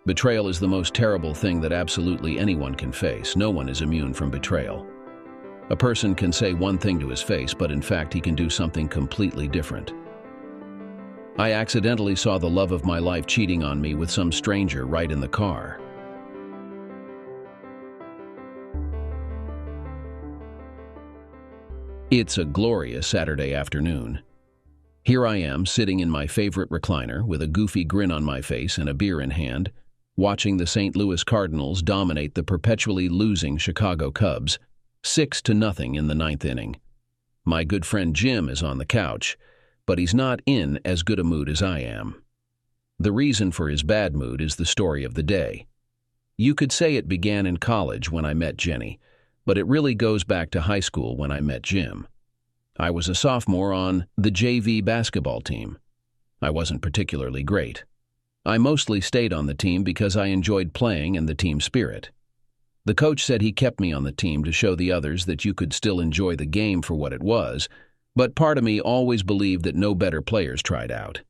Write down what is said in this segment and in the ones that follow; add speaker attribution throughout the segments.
Speaker 1: Betrayal is the most terrible thing that absolutely anyone can face. No one is immune from betrayal. A person can say one thing to his face, but in fact he can do something completely different. I accidentally saw the love of my life cheating on me with some stranger right in the car. It's a glorious Saturday afternoon. Here I am, sitting in my favorite recliner with a goofy grin on my face and a beer in hand, watching the St. Louis Cardinals dominate the perpetually losing Chicago Cubs, 6-0 in the ninth inning. My good friend Jim is on the couch, but he's not in as good a mood as I am. The reason for his bad mood is the story of the day. You could say it began in college when I met Jenny, but it really goes back to high school when I met Jim. I was a sophomore on the JV basketball team. I wasn't particularly great. I mostly stayed on the team because I enjoyed playing and the team spirit. The coach said he kept me on the team to show the others that you could still enjoy the game for what it was, but part of me always believed that no better players tried out.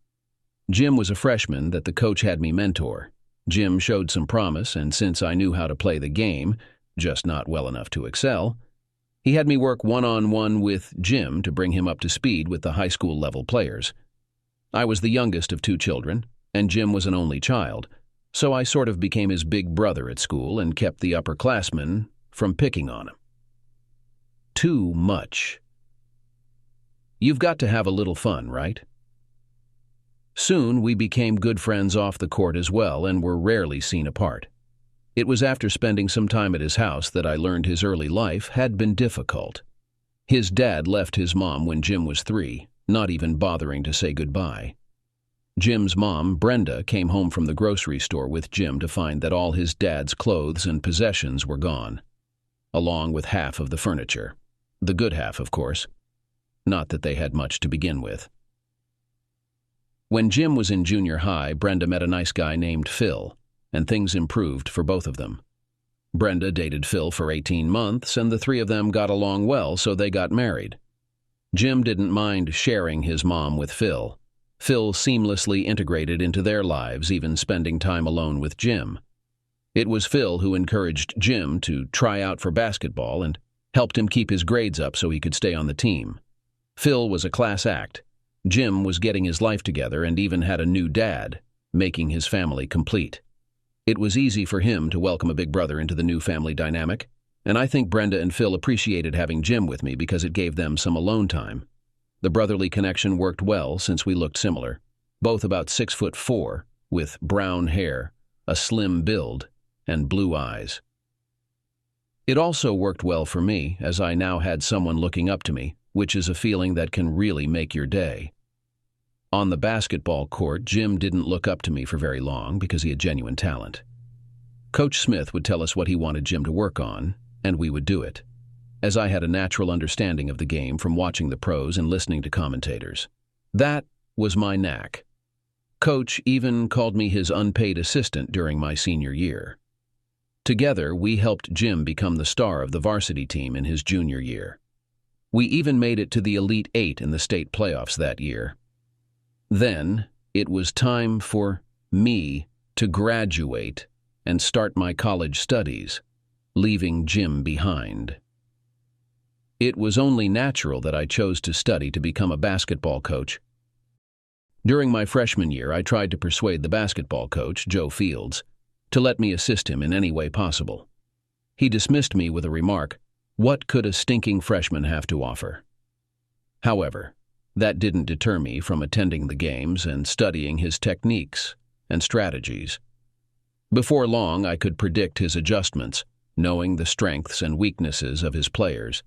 Speaker 1: Jim was a freshman that the coach had me mentor. Jim showed some promise, and since I knew how to play the game, just not well enough to excel, he had me work one-on-one with Jim to bring him up to speed with the high school level players. I was the youngest of 2 children, and Jim was an only child, so I sort of became his big brother at school and kept the upperclassmen from picking on him. Too much. You've got to have a little fun, right? Soon we became good friends off the court as well and were rarely seen apart. It was after spending some time at his house that I learned his early life had been difficult. His dad left his mom when Jim was 3, not even bothering to say goodbye. Jim's mom, Brenda, came home from the grocery store with Jim to find that all his dad's clothes and possessions were gone, along with half of the furniture. The good half, of course. Not that they had much to begin with. When Jim was in junior high, Brenda met a nice guy named Phil, and things improved for both of them. Brenda dated Phil for 18 months, and the 3 of them got along well, so they got married. Jim didn't mind sharing his mom with Phil. Phil seamlessly integrated into their lives, even spending time alone with Jim. It was Phil who encouraged Jim to try out for basketball and helped him keep his grades up so he could stay on the team. Phil was a class act. Jim was getting his life together and even had a new dad, making his family complete. It was easy for him to welcome a big brother into the new family dynamic, and I think Brenda and Phil appreciated having Jim with me because it gave them some alone time. The brotherly connection worked well since we looked similar, both about 6'4", with brown hair, a slim build, and blue eyes. It also worked well for me, as I now had someone looking up to me, which is a feeling that can really make your day. On the basketball court, Jim didn't look up to me for very long because he had genuine talent. Coach Smith would tell us what he wanted Jim to work on, and we would do it, as I had a natural understanding of the game from watching the pros and listening to commentators. That was my knack. Coach even called me his unpaid assistant during my senior year. Together, we helped Jim become the star of the varsity team in his junior year. We even made it to the Elite 8 in the state playoffs that year. Then, it was time for me to graduate and start my college studies, leaving Jim behind. It was only natural that I chose to study to become a basketball coach. During my freshman year, I tried to persuade the basketball coach, Joe Fields, to let me assist him in any way possible. He dismissed me with a remark, "What could a stinking freshman have to offer?" However, that didn't deter me from attending the games and studying his techniques and strategies. Before long, I could predict his adjustments, knowing the strengths and weaknesses of his players.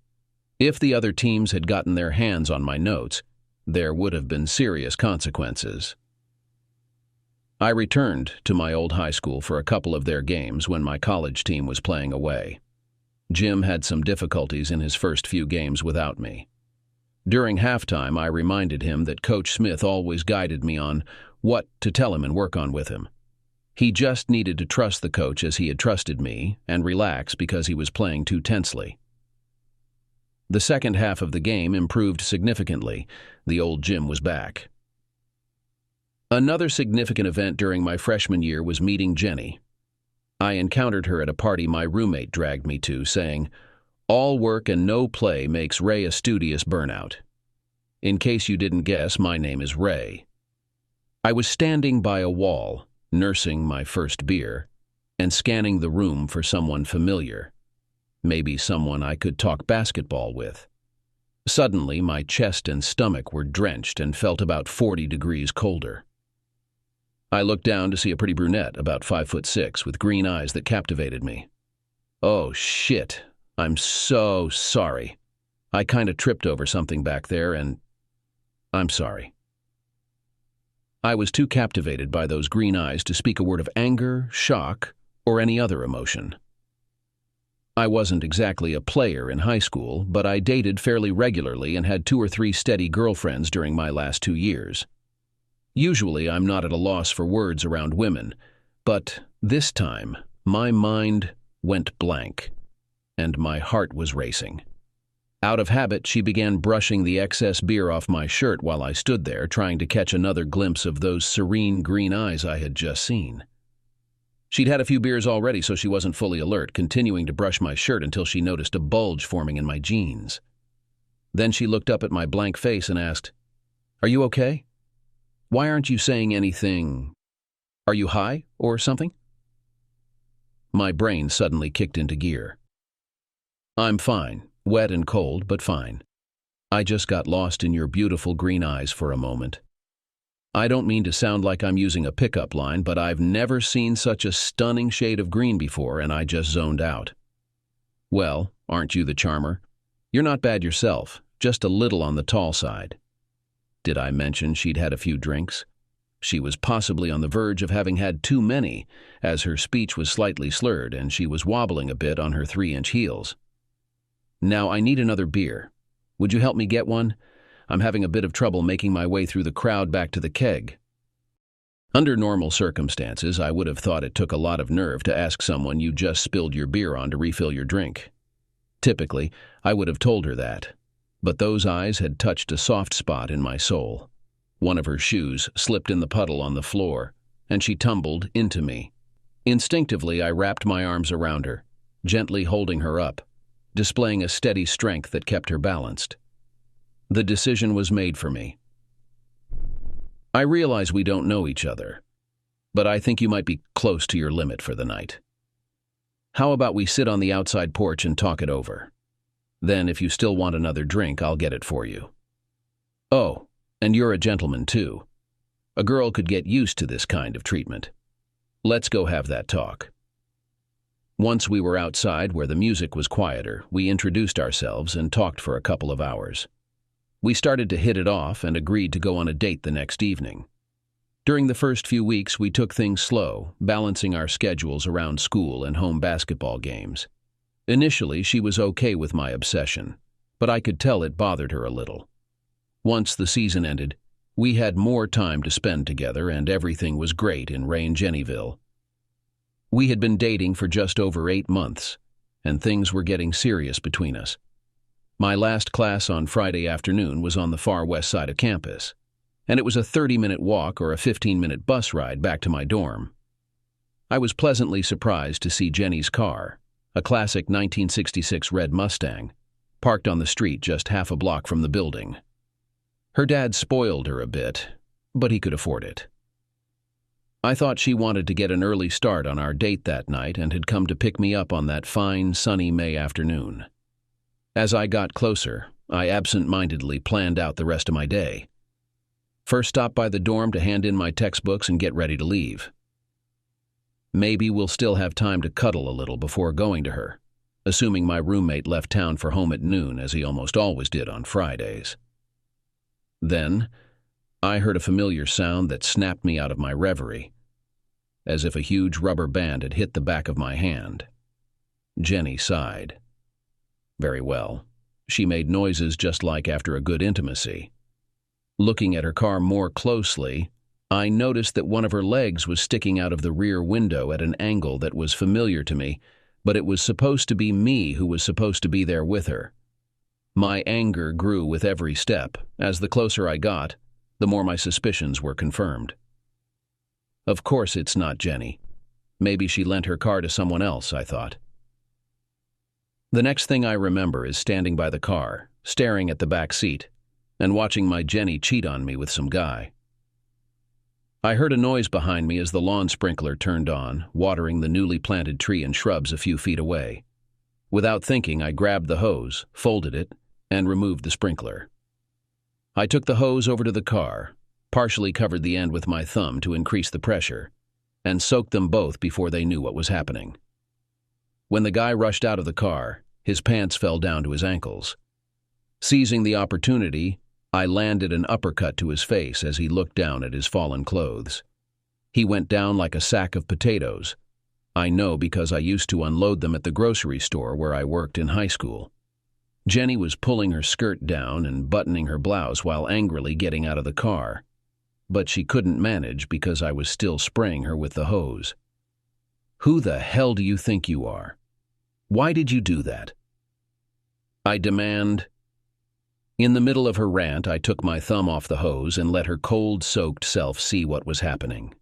Speaker 1: If the other teams had gotten their hands on my notes, there would have been serious consequences. I returned to my old high school for a couple of their games when my college team was playing away. Jim had some difficulties in his first few games without me. During halftime, I reminded him that Coach Smith always guided me on what to tell him and work on with him. He just needed to trust the coach as he had trusted me and relax because he was playing too tensely. The second half of the game improved significantly. The old Jim was back. Another significant event during my freshman year was meeting Jenny. I encountered her at a party my roommate dragged me to, saying, "All work and no play makes Ray a studious burnout." In case you didn't guess, my name is Ray. I was standing by a wall, nursing my first beer, and scanning the room for someone familiar. Maybe someone I could talk basketball with. Suddenly, my chest and stomach were drenched and felt about 40 degrees colder. I looked down to see a pretty brunette, about 5'6", with green eyes that captivated me. "Oh, shit. I'm so sorry. I kinda tripped over something back there and I'm sorry." I was too captivated by those green eyes to speak a word of anger, shock, or any other emotion. I wasn't exactly a player in high school, but I dated fairly regularly and had 2 or 3 steady girlfriends during my last 2 years. Usually, I'm not at a loss for words around women, but this time, my mind went blank, and my heart was racing. Out of habit, she began brushing the excess beer off my shirt while I stood there, trying to catch another glimpse of those serene green eyes I had just seen. She'd had a few beers already, so she wasn't fully alert, continuing to brush my shirt until she noticed a bulge forming in my jeans. Then she looked up at my blank face and asked, "Are you okay? Why aren't you saying anything? Are you high or something?" My brain suddenly kicked into gear. "I'm fine, wet and cold, but fine. I just got lost in your beautiful green eyes for a moment. I don't mean to sound like I'm using a pickup line, but I've never seen such a stunning shade of green before, and I just zoned out." "Well, aren't you the charmer? You're not bad yourself, just a little on the tall side." Did I mention she'd had a few drinks? She was possibly on the verge of having had too many, as her speech was slightly slurred and she was wobbling a bit on her 3-inch heels. "Now I need another beer. Would you help me get one? I'm having a bit of trouble making my way through the crowd back to the keg." Under normal circumstances, I would have thought it took a lot of nerve to ask someone you just spilled your beer on to refill your drink. Typically, I would have told her that. But those eyes had touched a soft spot in my soul. One of her shoes slipped in the puddle on the floor, and she tumbled into me. Instinctively, I wrapped my arms around her, gently holding her up, displaying a steady strength that kept her balanced. The decision was made for me. "I realize we don't know each other, but I think you might be close to your limit for the night. How about we sit on the outside porch and talk it over? Then, if you still want another drink, I'll get it for you. Oh, and you're a gentleman, too. A girl could get used to this kind of treatment. Let's go have that talk." Once we were outside where the music was quieter, we introduced ourselves and talked for a couple of hours. We started to hit it off and agreed to go on a date the next evening. During the first few weeks, we took things slow, balancing our schedules around school and home basketball games. Initially, she was okay with my obsession, but I could tell it bothered her a little. Once the season ended, we had more time to spend together and everything was great in Ray and Jennyville. We had been dating for just over 8 months, and things were getting serious between us. My last class on Friday afternoon was on the far west side of campus, and it was a 30-minute walk or a 15-minute bus ride back to my dorm. I was pleasantly surprised to see Jenny's car, a classic 1966 red Mustang, parked on the street just half a block from the building. Her dad spoiled her a bit, but he could afford it. I thought she wanted to get an early start on our date that night and had come to pick me up on that fine, sunny May afternoon. As I got closer, I absent-mindedly planned out the rest of my day. First, stop by the dorm to hand in my textbooks and get ready to leave. Maybe we'll still have time to cuddle a little before going to her, assuming my roommate left town for home at noon, as he almost always did on Fridays. Then, I heard a familiar sound that snapped me out of my reverie, as if a huge rubber band had hit the back of my hand. Jenny sighed. Very well. She made noises just like after a good intimacy. Looking at her car more closely, I noticed that one of her legs was sticking out of the rear window at an angle that was familiar to me, but it was supposed to be me who was supposed to be there with her. My anger grew with every step. As the closer I got, the more my suspicions were confirmed. Of course it's not Jenny. Maybe she lent her car to someone else, I thought. The next thing I remember is standing by the car, staring at the back seat, and watching my Jenny cheat on me with some guy. I heard a noise behind me as the lawn sprinkler turned on, watering the newly planted tree and shrubs a few feet away. Without thinking, I grabbed the hose, folded it, and removed the sprinkler. I took the hose over to the car, partially covered the end with my thumb to increase the pressure, and soaked them both before they knew what was happening. When the guy rushed out of the car, his pants fell down to his ankles. Seizing the opportunity, I landed an uppercut to his face as he looked down at his fallen clothes. He went down like a sack of potatoes. I know because I used to unload them at the grocery store where I worked in high school. Jenny was pulling her skirt down and buttoning her blouse while angrily getting out of the car. But she couldn't manage because I was still spraying her with the hose. "Who the hell do you think you are? Why did you do that?" I demand. In the middle of her rant, I took my thumb off the hose and let her cold-soaked self see what was happening.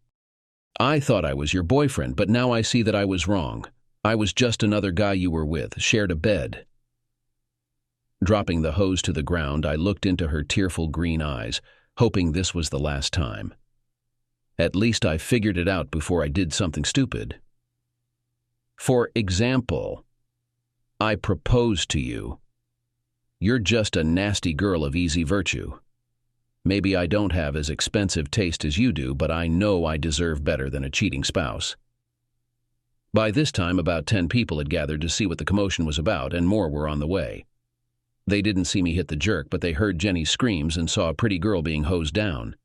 Speaker 1: "I thought I was your boyfriend, but now I see that I was wrong. I was just another guy you were with, shared a bed." Dropping the hose to the ground, I looked into her tearful green eyes, hoping this was the last time. At least I figured it out before I did something stupid. "For example, I proposed to you. You're just a nasty girl of easy virtue. Maybe I don't have as expensive taste as you do, but I know I deserve better than a cheating spouse." By this time, about 10 people had gathered to see what the commotion was about, and more were on the way. They didn't see me hit the jerk, but they heard Jenny's screams and saw a pretty girl being hosed down.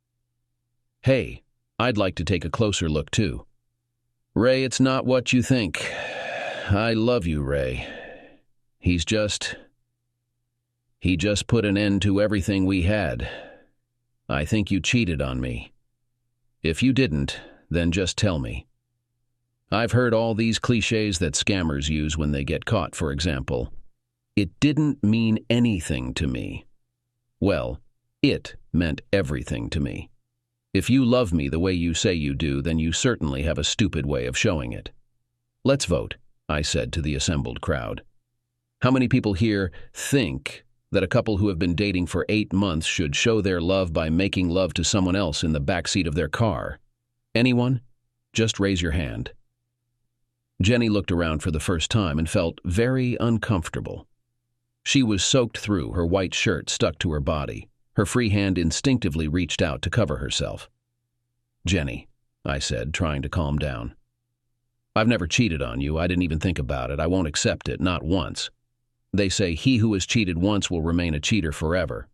Speaker 1: "Hey, I'd like to take a closer look too." "Ray, it's not what you think. I love you, Ray. He just put an end to everything we had. I think you cheated on me. If you didn't, then just tell me. I've heard all these cliches that scammers use when they get caught, for example. It didn't mean anything to me. Well, it meant everything to me. If you love me the way you say you do, then you certainly have a stupid way of showing it. Let's vote," I said to the assembled crowd. "How many people here think that a couple who have been dating for 8 months should show their love by making love to someone else in the backseat of their car? Anyone? Just raise your hand." Jenny looked around for the first time and felt very uncomfortable. She was soaked through, her white shirt stuck to her body. Her free hand instinctively reached out to cover herself. "Jenny," I said, trying to calm down. "I've never cheated on you. I didn't even think about it. I won't accept it, not once. They say he who has cheated once will remain a cheater forever.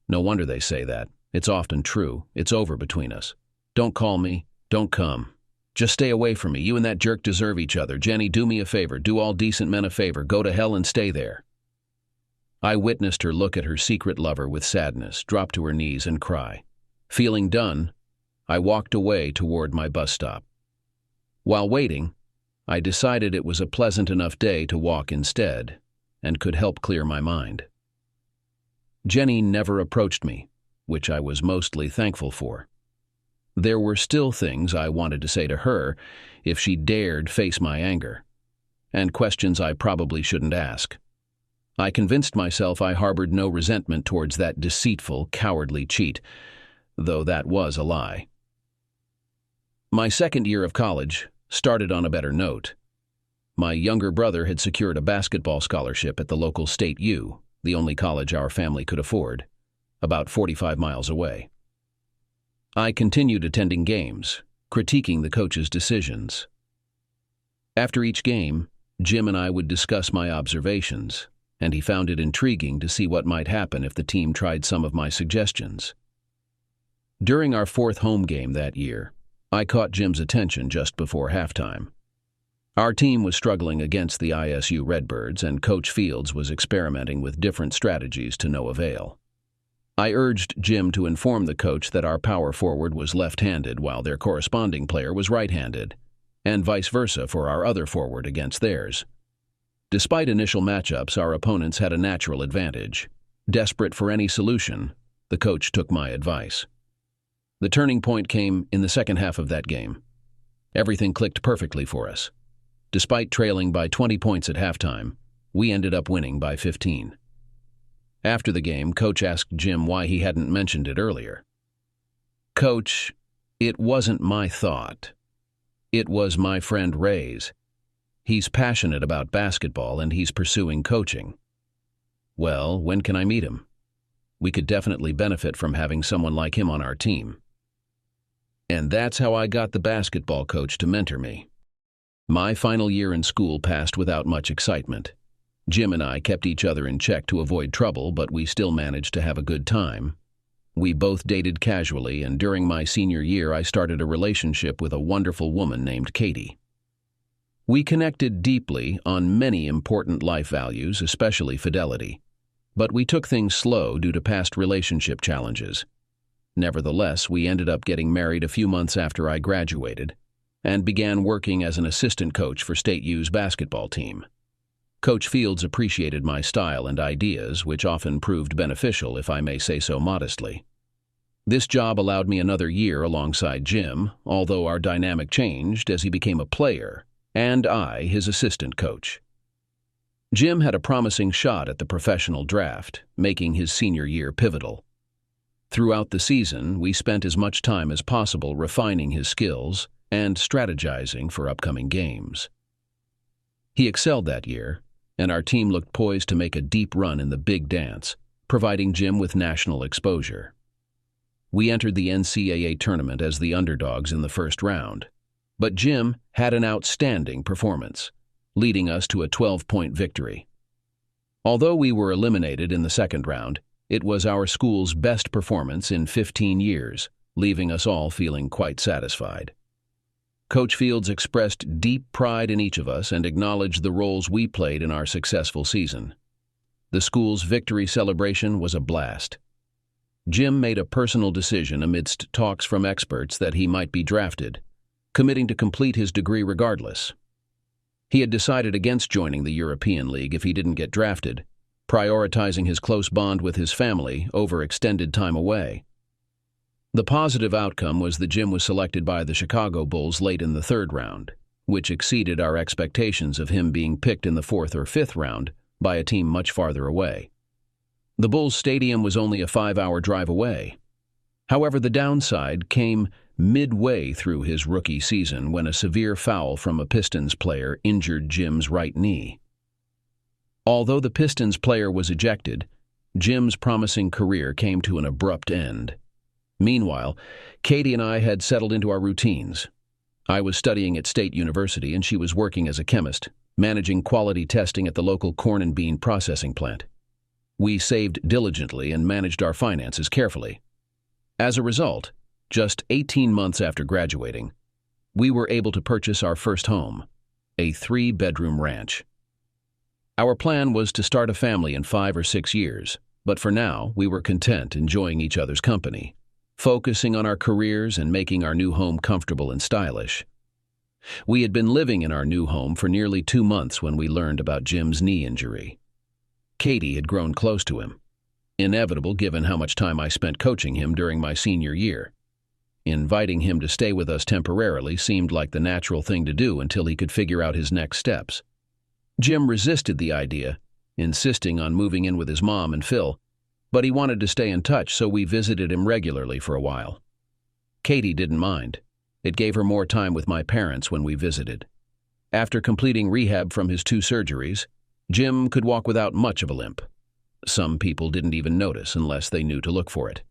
Speaker 1: No wonder they say that. It's often true. It's over between us. Don't call me. Don't come. Just stay away from me. You and that jerk deserve each other. Jenny, do me a favor. Do all decent men a favor. Go to hell and stay there." I witnessed her look at her secret lover with sadness, drop to her knees and cry. Feeling done, I walked away toward my bus stop. While waiting, I decided it was a pleasant enough day to walk instead, and could help clear my mind. Jenny never approached me, which I was mostly thankful for. There were still things I wanted to say to her if she dared face my anger, and questions I probably shouldn't ask. I convinced myself I harbored no resentment towards that deceitful, cowardly cheat, though that was a lie. My second year of college started on a better note. My younger brother had secured a basketball scholarship at the local State U, the only college our family could afford, about 45 miles away. I continued attending games, critiquing the coach's decisions. After each game, Jim and I would discuss my observations, and he found it intriguing to see what might happen if the team tried some of my suggestions. During our 4th home game that year, I caught Jim's attention just before halftime. Our team was struggling against the ISU Redbirds, and Coach Fields was experimenting with different strategies to no avail. I urged Jim to inform the coach that our power forward was left-handed while their corresponding player was right-handed, and vice versa for our other forward against theirs. Despite initial matchups, our opponents had a natural advantage. Desperate for any solution, the coach took my advice. The turning point came in the second half of that game. Everything clicked perfectly for us. Despite trailing by 20 points at halftime, we ended up winning by 15. After the game, Coach asked Jim why he hadn't mentioned it earlier. "Coach, it wasn't my thought. It was my friend Ray's. He's passionate about basketball and he's pursuing coaching." "Well, when can I meet him? We could definitely benefit from having someone like him on our team." And that's how I got the basketball coach to mentor me. My final year in school passed without much excitement. Jim and I kept each other in check to avoid trouble, but we still managed to have a good time. We both dated casually, and during my senior year I started a relationship with a wonderful woman named Katie. We connected deeply on many important life values, especially fidelity. But we took things slow due to past relationship challenges. Nevertheless, we ended up getting married a few months after I graduated and began working as an assistant coach for State U's basketball team. Coach Fields appreciated my style and ideas, which often proved beneficial, if I may say so modestly. This job allowed me another year alongside Jim, although our dynamic changed as he became a player, and I, his assistant coach. Jim had a promising shot at the professional draft, making his senior year pivotal. Throughout the season, we spent as much time as possible refining his skills and strategizing for upcoming games. He excelled that year, and our team looked poised to make a deep run in the big dance, providing Jim with national exposure. We entered the NCAA tournament as the underdogs in the first round, but Jim had an outstanding performance, leading us to a 12-point victory. Although we were eliminated in the second round, it was our school's best performance in 15 years, leaving us all feeling quite satisfied. Coach Fields expressed deep pride in each of us and acknowledged the roles we played in our successful season. The school's victory celebration was a blast. Jim made a personal decision amidst talks from experts that he might be drafted, committing to complete his degree regardless. He had decided against joining the European League if he didn't get drafted, prioritizing his close bond with his family over extended time away. The positive outcome was that Jim was selected by the Chicago Bulls late in the third round, which exceeded our expectations of him being picked in the fourth or fifth round by a team much farther away. The Bulls' stadium was only a 5-hour drive away. However, the downside came midway through his rookie season when a severe foul from a Pistons player injured Jim's right knee. Although the Pistons player was ejected, Jim's promising career came to an abrupt end. Meanwhile, Katie and I had settled into our routines. I was studying at State University and she was working as a chemist, managing quality testing at the local corn and bean processing plant. We saved diligently and managed our finances carefully. As a result, just 18 months after graduating, we were able to purchase our first home, a 3-bedroom ranch. Our plan was to start a family in 5 or 6 years, but for now, we were content enjoying each other's company, focusing on our careers and making our new home comfortable and stylish. We had been living in our new home for nearly 2 months when we learned about Jim's knee injury. Katie had grown close to him, inevitable given how much time I spent coaching him during my senior year. Inviting him to stay with us temporarily seemed like the natural thing to do until he could figure out his next steps. Jim resisted the idea, insisting on moving in with his mom and Phil, but he wanted to stay in touch, so we visited him regularly for a while. Katie didn't mind. It gave her more time with my parents when we visited. After completing rehab from his 2 surgeries, Jim could walk without much of a limp. Some people didn't even notice unless they knew to look for it.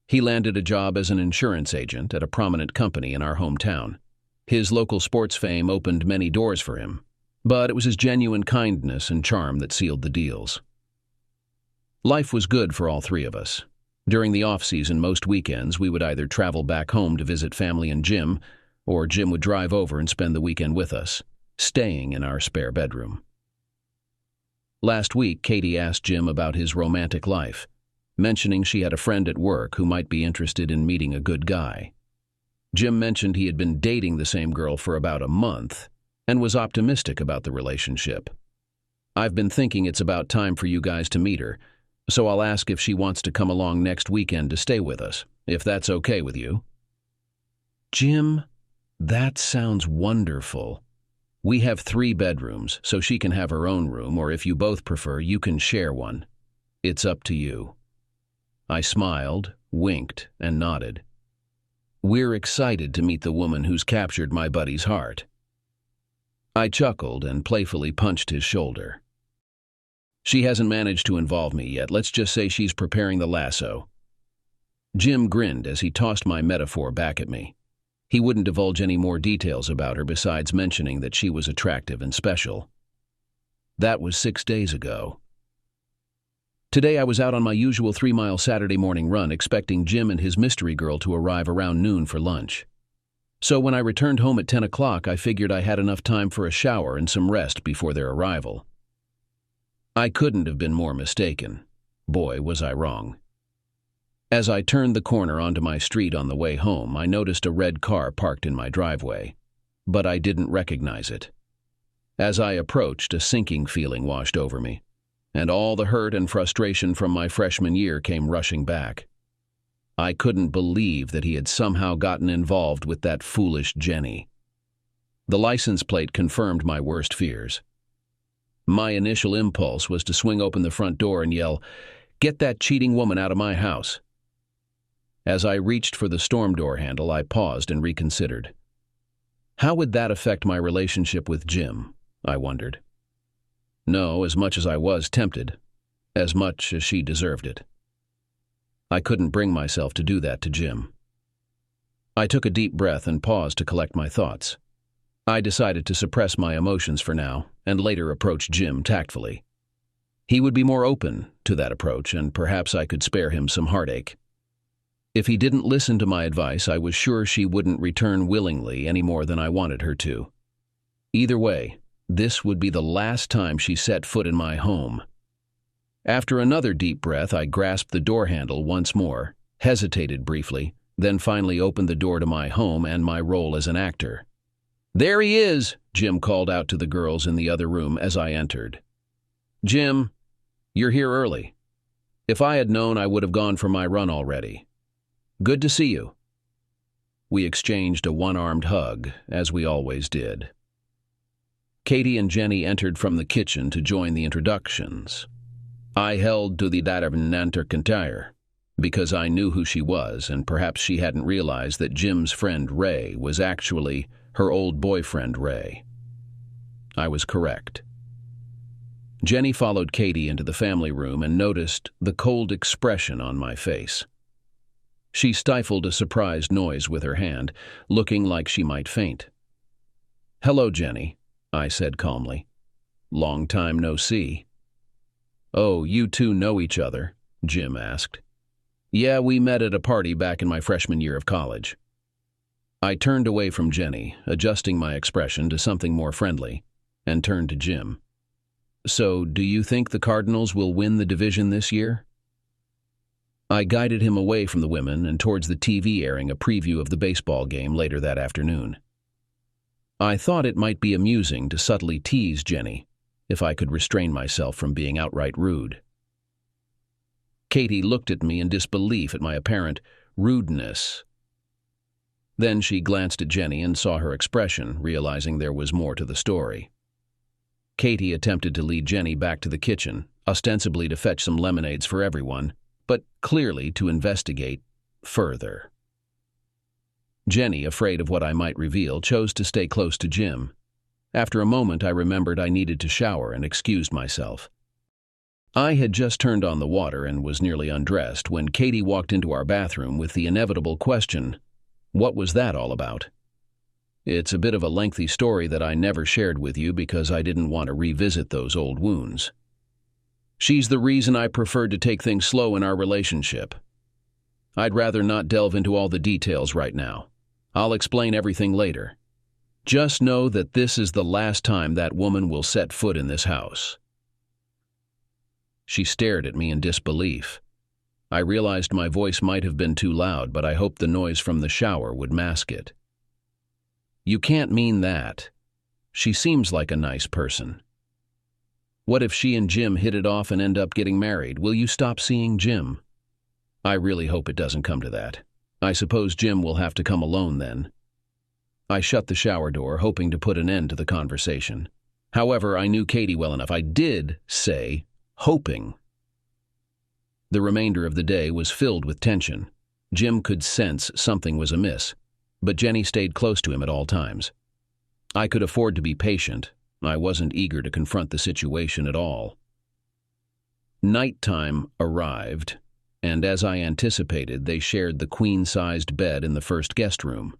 Speaker 1: He landed a job as an insurance agent at a prominent company in our hometown. His local sports fame opened many doors for him, but it was his genuine kindness and charm that sealed the deals. Life was good for all 3 of us. During the off-season, most weekends, we would either travel back home to visit family and Jim, or Jim would drive over and spend the weekend with us, staying in our spare bedroom. Last week, Katie asked Jim about his romantic life, mentioning she had a friend at work who might be interested in meeting a good guy. Jim mentioned he had been dating the same girl for about a month and was optimistic about the relationship. "I've been thinking it's about time for you guys to meet her, so I'll ask if she wants to come along next weekend to stay with us, if that's okay with you." "Jim, That sounds wonderful. We have 3 bedrooms, so she can have her own room, or if you both prefer, you can share one. It's up to you. I smiled, winked, and nodded. We're excited to meet the woman who's captured my buddy's heart. I chuckled and playfully punched his shoulder. She hasn't managed to involve me yet. Let's just say she's preparing the lasso. Jim grinned as he tossed my metaphor back at me. He wouldn't divulge any more details about her besides mentioning that she was attractive and special. That was 6 days ago. Today I was out on my usual 3-mile Saturday morning run, expecting Jim and his mystery girl to arrive around noon for lunch. So when I returned home at 10 o'clock, I figured I had enough time for a shower and some rest before their arrival. I couldn't have been more mistaken. Boy, was I wrong. As I turned the corner onto my street on the way home, I noticed a red car parked in my driveway, but I didn't recognize it. As I approached, a sinking feeling washed over me, and all the hurt and frustration from my freshman year came rushing back. I couldn't believe that he had somehow gotten involved with that foolish Jenny. The license plate confirmed my worst fears. My initial impulse was to swing open the front door and yell, "Get that cheating woman out of my house." As I reached for the storm door handle, I paused and reconsidered. How would that affect my relationship with Jim? I wondered. No, as much as I was tempted, as much as she deserved it. I couldn't bring myself to do that to Jim. I took a deep breath and paused to collect my thoughts. I decided to suppress my emotions for now and later approach Jim tactfully. He would be more open to that approach, and perhaps I could spare him some heartache. If he didn't listen to my advice, I was sure she wouldn't return willingly any more than I wanted her to. Either way, this would be the last time she set foot in my home. After another deep breath, I grasped the door handle once more, hesitated briefly, then finally opened the door to my home and my role as an actor. "There he is," Jim called out to the girls in the other room as I entered. "Jim, you're here early. If I had known, I would have gone for my run already. Good to see you." We exchanged a one-armed hug, as we always did. Katie and Jenny entered from the kitchen to join the introductions. I held to the Nantercantire because I knew who she was, and perhaps she hadn't realized that Jim's friend Ray was actually her old boyfriend Ray. I was correct. Jenny followed Katie into the family room and noticed the cold expression on my face. She stifled a surprised noise with her hand, looking like she might faint. "Hello, Jenny," I said calmly. "Long time no see." "Oh, you two know each other?" Jim asked. "Yeah, we met at a party back in my freshman year of college." I turned away from Jenny, adjusting my expression to something more friendly, and turned to Jim. "So, do you think the Cardinals will win the division this year?" I guided him away from the women and towards the TV airing a preview of the baseball game later that afternoon. I thought it might be amusing to subtly tease Jenny, if I could restrain myself from being outright rude. Katie looked at me in disbelief at my apparent rudeness. Then she glanced at Jenny and saw her expression, realizing there was more to the story. Katie attempted to lead Jenny back to the kitchen, ostensibly to fetch some lemonades for everyone, but clearly to investigate further. Jenny, afraid of what I might reveal, chose to stay close to Jim. After a moment, I remembered I needed to shower and excused myself. I had just turned on the water and was nearly undressed when Katie walked into our bathroom with the inevitable question, "What was that all about?" It's a bit of a lengthy story that I never shared with you because I didn't want to revisit those old wounds. She's the reason I preferred to take things slow in our relationship. I'd rather not delve into all the details right now. I'll explain everything later. Just know that this is the last time that woman will set foot in this house. She stared at me in disbelief. I realized my voice might have been too loud, but I hoped the noise from the shower would mask it. You can't mean that. She seems like a nice person. What if she and Jim hit it off and end up getting married? Will you stop seeing Jim? I really hope it doesn't come to that. I suppose Jim will have to come alone then. I shut the shower door, hoping to put an end to the conversation. However, I knew Katie well enough. I did say, hoping. The remainder of the day was filled with tension. Jim could sense something was amiss, but Jenny stayed close to him at all times. I could afford to be patient. I wasn't eager to confront the situation at all. Nighttime arrived, and as I anticipated, they shared the queen-sized bed in the first guest room.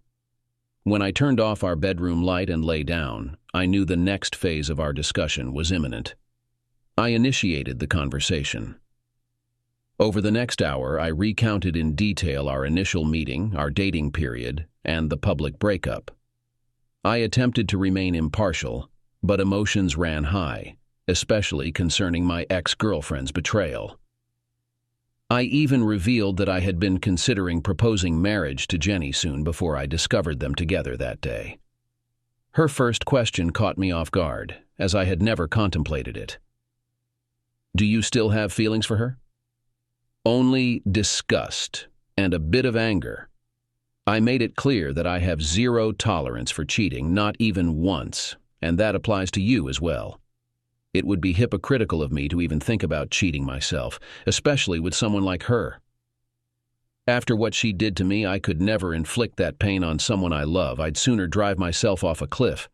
Speaker 1: When I turned off our bedroom light and lay down, I knew the next phase of our discussion was imminent. I initiated the conversation. Over the next hour, I recounted in detail our initial meeting, our dating period, and the public breakup. I attempted to remain impartial, but emotions ran high, especially concerning my ex-girlfriend's betrayal. I even revealed that I had been considering proposing marriage to Jenny soon before I discovered them together that day. Her first question caught me off guard, as I had never contemplated it. "Do you still have feelings for her?" "Only disgust and a bit of anger." I made it clear that I have zero tolerance for cheating, not even once, and that applies to you as well. It would be hypocritical of me to even think about cheating myself, especially with someone like her. After what she did to me, I could never inflict that pain on someone I love. I'd sooner drive myself off a cliff.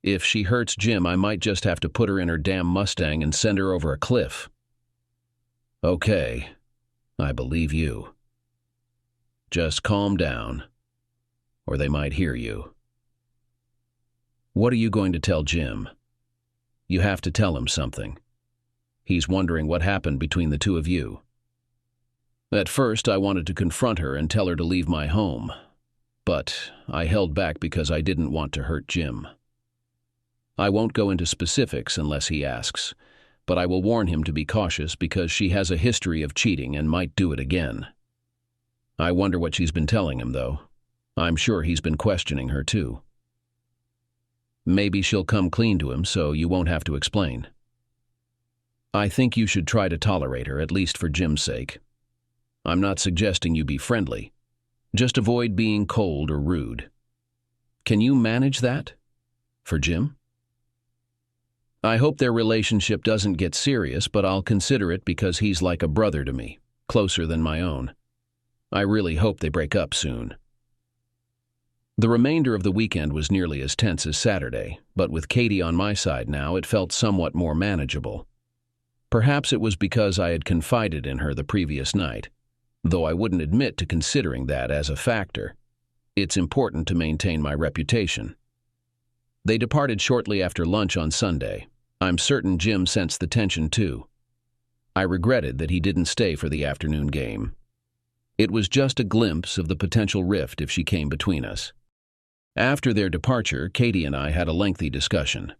Speaker 1: If she hurts Jim, I might just have to put her in her damn Mustang and send her over a cliff. "Okay, I believe you. Just calm down, or they might hear you." "What are you going to tell Jim?" "You have to tell him something. He's wondering what happened between the two of you." At first, I wanted to confront her and tell her to leave my home, but I held back because I didn't want to hurt Jim. I won't go into specifics unless he asks, but I will warn him to be cautious because she has a history of cheating and might do it again. I wonder what she's been telling him, though. I'm sure he's been questioning her, too. Maybe she'll come clean to him so you won't have to explain. I think you should try to tolerate her, at least for Jim's sake. I'm not suggesting you be friendly. Just avoid being cold or rude. Can you manage that? For Jim? I hope their relationship doesn't get serious, but I'll consider it because he's like a brother to me, closer than my own. I really hope they break up soon. The remainder of the weekend was nearly as tense as Saturday, but with Katie on my side now, it felt somewhat more manageable. Perhaps it was because I had confided in her the previous night, though I wouldn't admit to considering that as a factor. It's important to maintain my reputation. They departed shortly after lunch on Sunday. I'm certain Jim sensed the tension too. I regretted that he didn't stay for the afternoon game. It was just a glimpse of the potential rift if she came between us. After their departure, Katie and I had a lengthy discussion.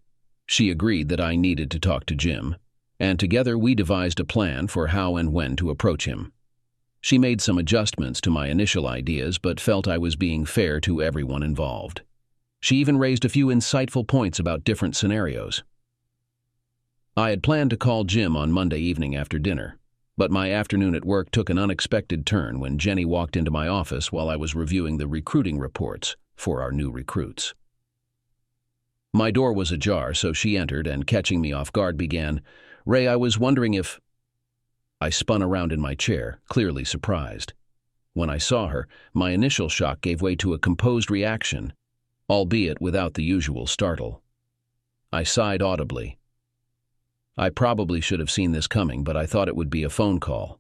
Speaker 1: She agreed that I needed to talk to Jim, and together we devised a plan for how and when to approach him. She made some adjustments to my initial ideas, but felt I was being fair to everyone involved. She even raised a few insightful points about different scenarios. I had planned to call Jim on Monday evening after dinner, but my afternoon at work took an unexpected turn when Jenny walked into my office while I was reviewing the recruiting reports for our new recruits. My door was ajar, so she entered and, catching me off guard, began, "Ray, I was wondering if—" I spun around in my chair, clearly surprised. When I saw her, my initial shock gave way to a composed reaction, albeit without the usual startle. I sighed audibly. I probably should have seen this coming, but I thought it would be a phone call.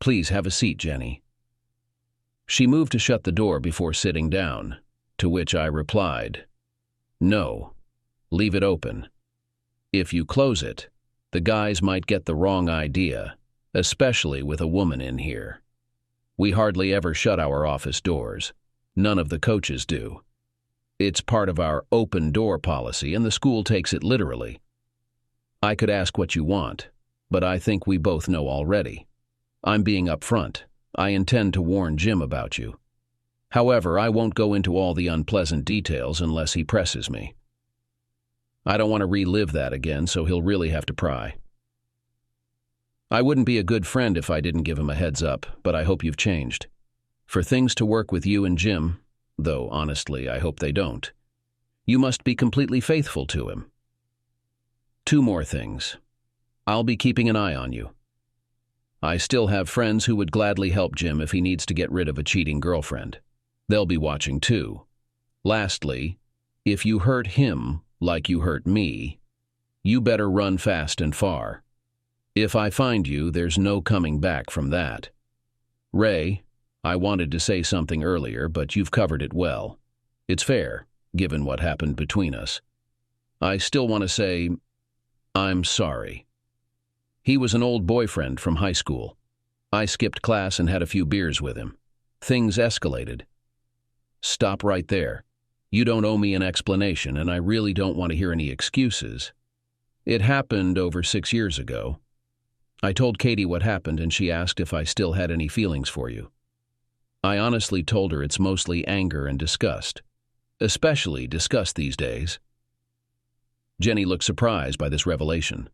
Speaker 1: "Please have a seat, Jenny." She moved to shut the door before sitting down, to which I replied, "No, leave it open. If you close it, the guys might get the wrong idea, especially with a woman in here. We hardly ever shut our office doors. None of the coaches do. It's part of our open door policy, and the school takes it literally. I could ask what you want, but I think we both know already. I'm being upfront. I intend to warn Jim about you. However, I won't go into all the unpleasant details unless he presses me. I don't want to relive that again, so he'll really have to pry. I wouldn't be a good friend if I didn't give him a heads up, but I hope you've changed. For things to work with you and Jim, though honestly, I hope they don't. You must be completely faithful to him. 2 more things. I'll be keeping an eye on you. I still have friends who would gladly help Jim if he needs to get rid of a cheating girlfriend. They'll be watching too. Lastly, if you hurt him like you hurt me, you better run fast and far. If I find you, there's no coming back from that. Ray, I wanted to say something earlier, but you've covered it well. It's fair, given what happened between us. I still want to say, I'm sorry. He was an old boyfriend from high school. I skipped class and had a few beers with him. Things escalated. Stop right there. You don't owe me an explanation, and I really don't want to hear any excuses. It happened over 6 years ago. I told Katie what happened, and she asked if I still had any feelings for you. I honestly told her it's mostly anger and disgust. Especially disgust these days. Jenny looked surprised by this revelation.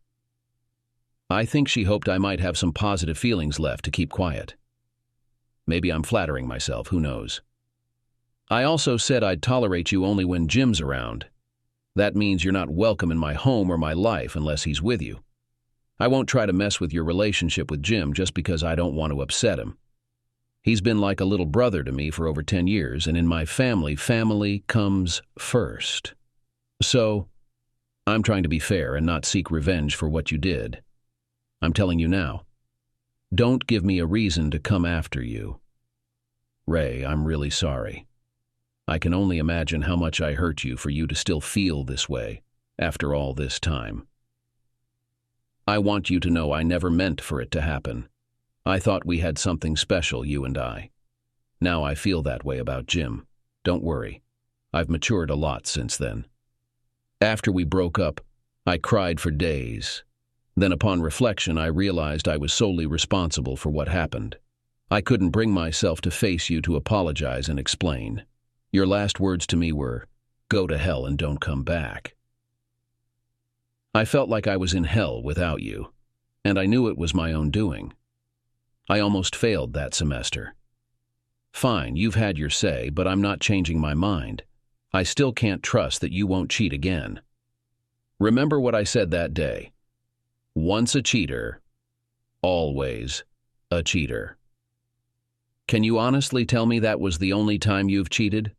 Speaker 1: I think she hoped I might have some positive feelings left to keep quiet. Maybe I'm flattering myself, who knows. I also said I'd tolerate you only when Jim's around. That means you're not welcome in my home or my life unless he's with you. I won't try to mess with your relationship with Jim just because I don't want to upset him. He's been like a little brother to me for over 10 years, and in my family, family comes first. So, I'm trying to be fair and not seek revenge for what you did. I'm telling you now. Don't give me a reason to come after you. Ray, I'm really sorry. I can only imagine how much I hurt you for you to still feel this way after all this time. I want you to know I never meant for it to happen. I thought we had something special, you and I. Now I feel that way about Jim. Don't worry. I've matured a lot since then. After we broke up, I cried for days. Then upon reflection, I realized I was solely responsible for what happened. I couldn't bring myself to face you to apologize and explain. Your last words to me were, "Go to hell and don't come back." I felt like I was in hell without you, and I knew it was my own doing. I almost failed that semester. Fine, you've had your say, but I'm not changing my mind. I still can't trust that you won't cheat again. Remember what I said that day. Once a cheater, always a cheater. Can you honestly tell me that was the only time you've cheated?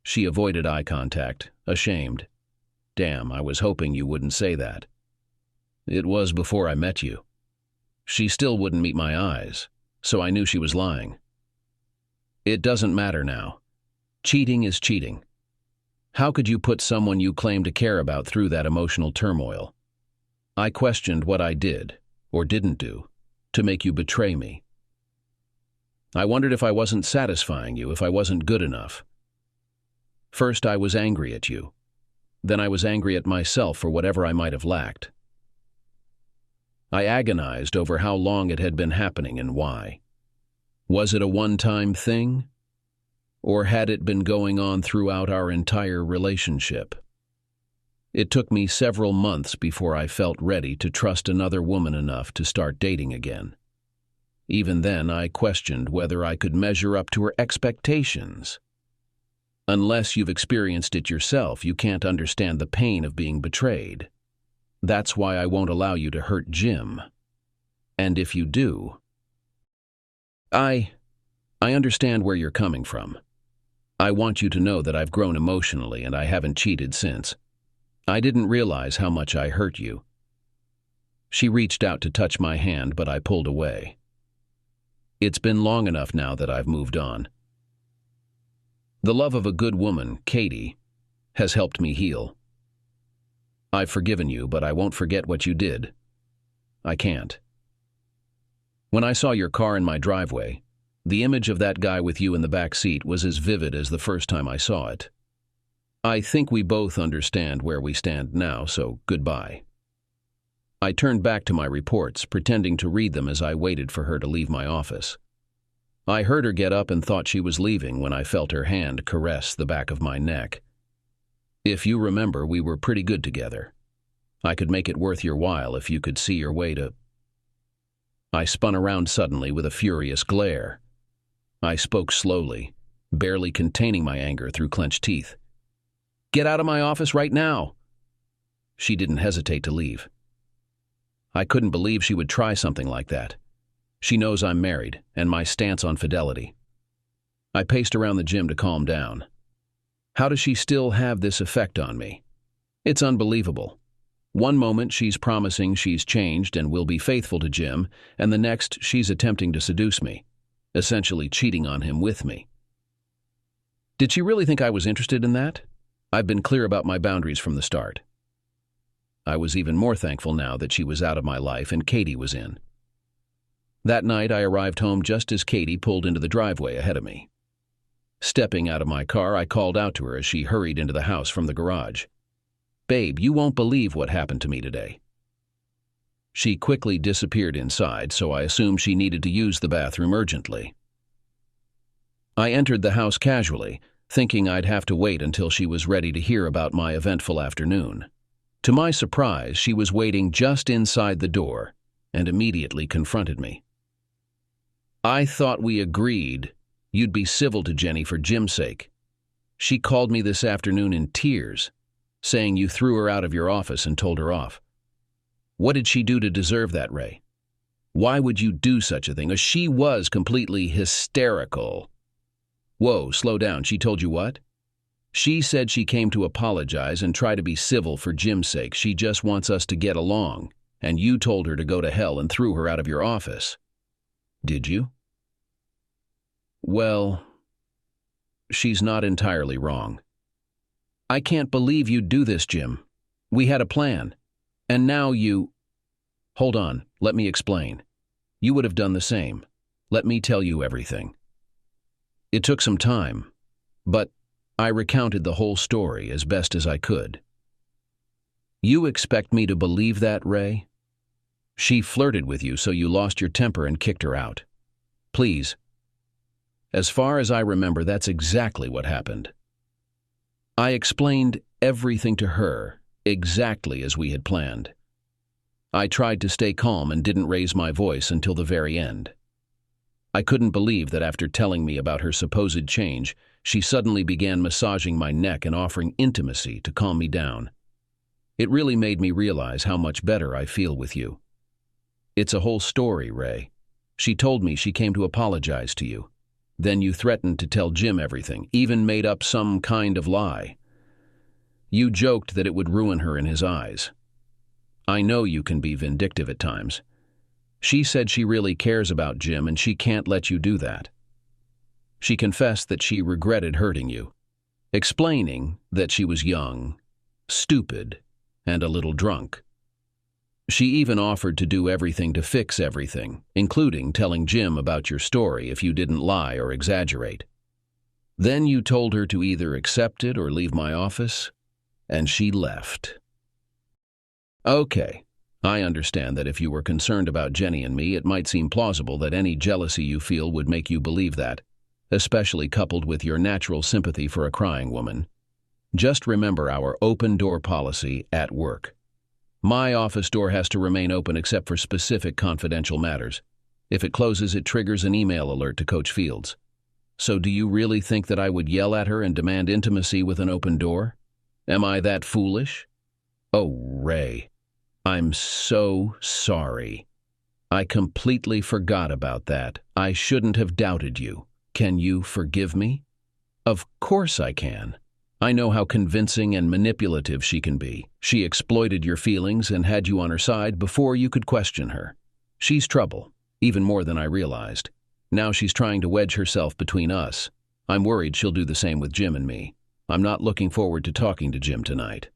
Speaker 1: She avoided eye contact, ashamed. Damn, I was hoping you wouldn't say that. It was before I met you. She still wouldn't meet my eyes, so I knew she was lying. It doesn't matter now. Cheating is cheating. How could you put someone you claim to care about through that emotional turmoil? I questioned what I did, or didn't do, to make you betray me. I wondered if I wasn't satisfying you, if I wasn't good enough. First, I was angry at you. Then I was angry at myself for whatever I might have lacked. I agonized over how long it had been happening and why. Was it a one-time thing? Or had it been going on throughout our entire relationship? It took me several months before I felt ready to trust another woman enough to start dating again. Even then, I questioned whether I could measure up to her expectations. Unless you've experienced it yourself, you can't understand the pain of being betrayed. That's why I won't allow you to hurt Jim. And if you do... I understand where you're coming from. I want you to know that I've grown emotionally and I haven't cheated since. I didn't realize how much I hurt you. She reached out to touch my hand, but I pulled away. It's been long enough now that I've moved on. The love of a good woman, Katie, has helped me heal. I've forgiven you, but I won't forget what you did. I can't. When I saw your car in my driveway, the image of that guy with you in the back seat was as vivid as the first time I saw it. I think we both understand where we stand now, so goodbye. I turned back to my reports, pretending to read them as I waited for her to leave my office. I heard her get up and thought she was leaving when I felt her hand caress the back of my neck. If you remember, we were pretty good together. I could make it worth your while if you could see your way to... I spun around suddenly with a furious glare. I spoke slowly, barely containing my anger through clenched teeth. "Get out of my office right now!" She didn't hesitate to leave. I couldn't believe she would try something like that. She knows I'm married, and my stance on fidelity. I paced around the gym to calm down. How does she still have this effect on me? It's unbelievable. One moment she's promising she's changed and will be faithful to Jim, and the next she's attempting to seduce me, essentially cheating on him with me. Did she really think I was interested in that? I've been clear about my boundaries from the start. I was even more thankful now that she was out of my life and Katie was in. That night I arrived home just as Katie pulled into the driveway ahead of me. Stepping out of my car, I called out to her as she hurried into the house from the garage. "Babe, you won't believe what happened to me today." She quickly disappeared inside, so I assumed she needed to use the bathroom urgently. I entered the house casually, thinking I'd have to wait until she was ready to hear about my eventful afternoon. To my surprise, she was waiting just inside the door and immediately confronted me. "I thought we agreed you'd be civil to Jenny for Jim's sake. She called me this afternoon in tears, saying you threw her out of your office and told her off. What did she do to deserve that, Ray? Why would you do such a thing?" She was completely hysterical. "Whoa, slow down. She told you what?" "She said she came to apologize and try to be civil for Jim's sake. She just wants us to get along, and you told her to go to hell and threw her out of your office." "Did you?" "Well, she's not entirely wrong. I can't believe you'd do this, Jim. We had a plan. And now you—" "Hold on, let me explain. You would have done the same. Let me tell you everything." It took some time, but I recounted the whole story as best as I could. "You expect me to believe that, Ray? She flirted with you, so you lost your temper and kicked her out. Please." As far as I remember, that's exactly what happened. I explained everything to her, exactly as we had planned. I tried to stay calm and didn't raise my voice until the very end. I couldn't believe that after telling me about her supposed change, she suddenly began massaging my neck and offering intimacy to calm me down. It really made me realize how much better I feel with you. It's a whole story, Ray. She told me she came to apologize to you. Then you threatened to tell Jim everything, even made up some kind of lie. You joked that it would ruin her in his eyes. I know you can be vindictive at times. She said she really cares about Jim and she can't let you do that. She confessed that she regretted hurting you, explaining that she was young, stupid, and a little drunk. She even offered to do everything to fix everything, including telling Jim about your story if you didn't lie or exaggerate. Then you told her to either accept it or leave my office, and she left. Okay, I understand that if you were concerned about Jenny and me, it might seem plausible that any jealousy you feel would make you believe that, especially coupled with your natural sympathy for a crying woman. Just remember our open-door policy at work. My office door has to remain open except for specific confidential matters. If it closes, it triggers an email alert to Coach Fields. So do you really think that I would yell at her and demand intimacy with an open door? Am I that foolish? Oh, Ray, I'm so sorry. I completely forgot about that. I shouldn't have doubted you. Can you forgive me? Of course I can. I know how convincing and manipulative she can be. She exploited your feelings and had you on her side before you could question her. She's trouble, even more than I realized. Now she's trying to wedge herself between us. I'm worried she'll do the same with Jim and me. I'm not looking forward to talking to Jim tonight.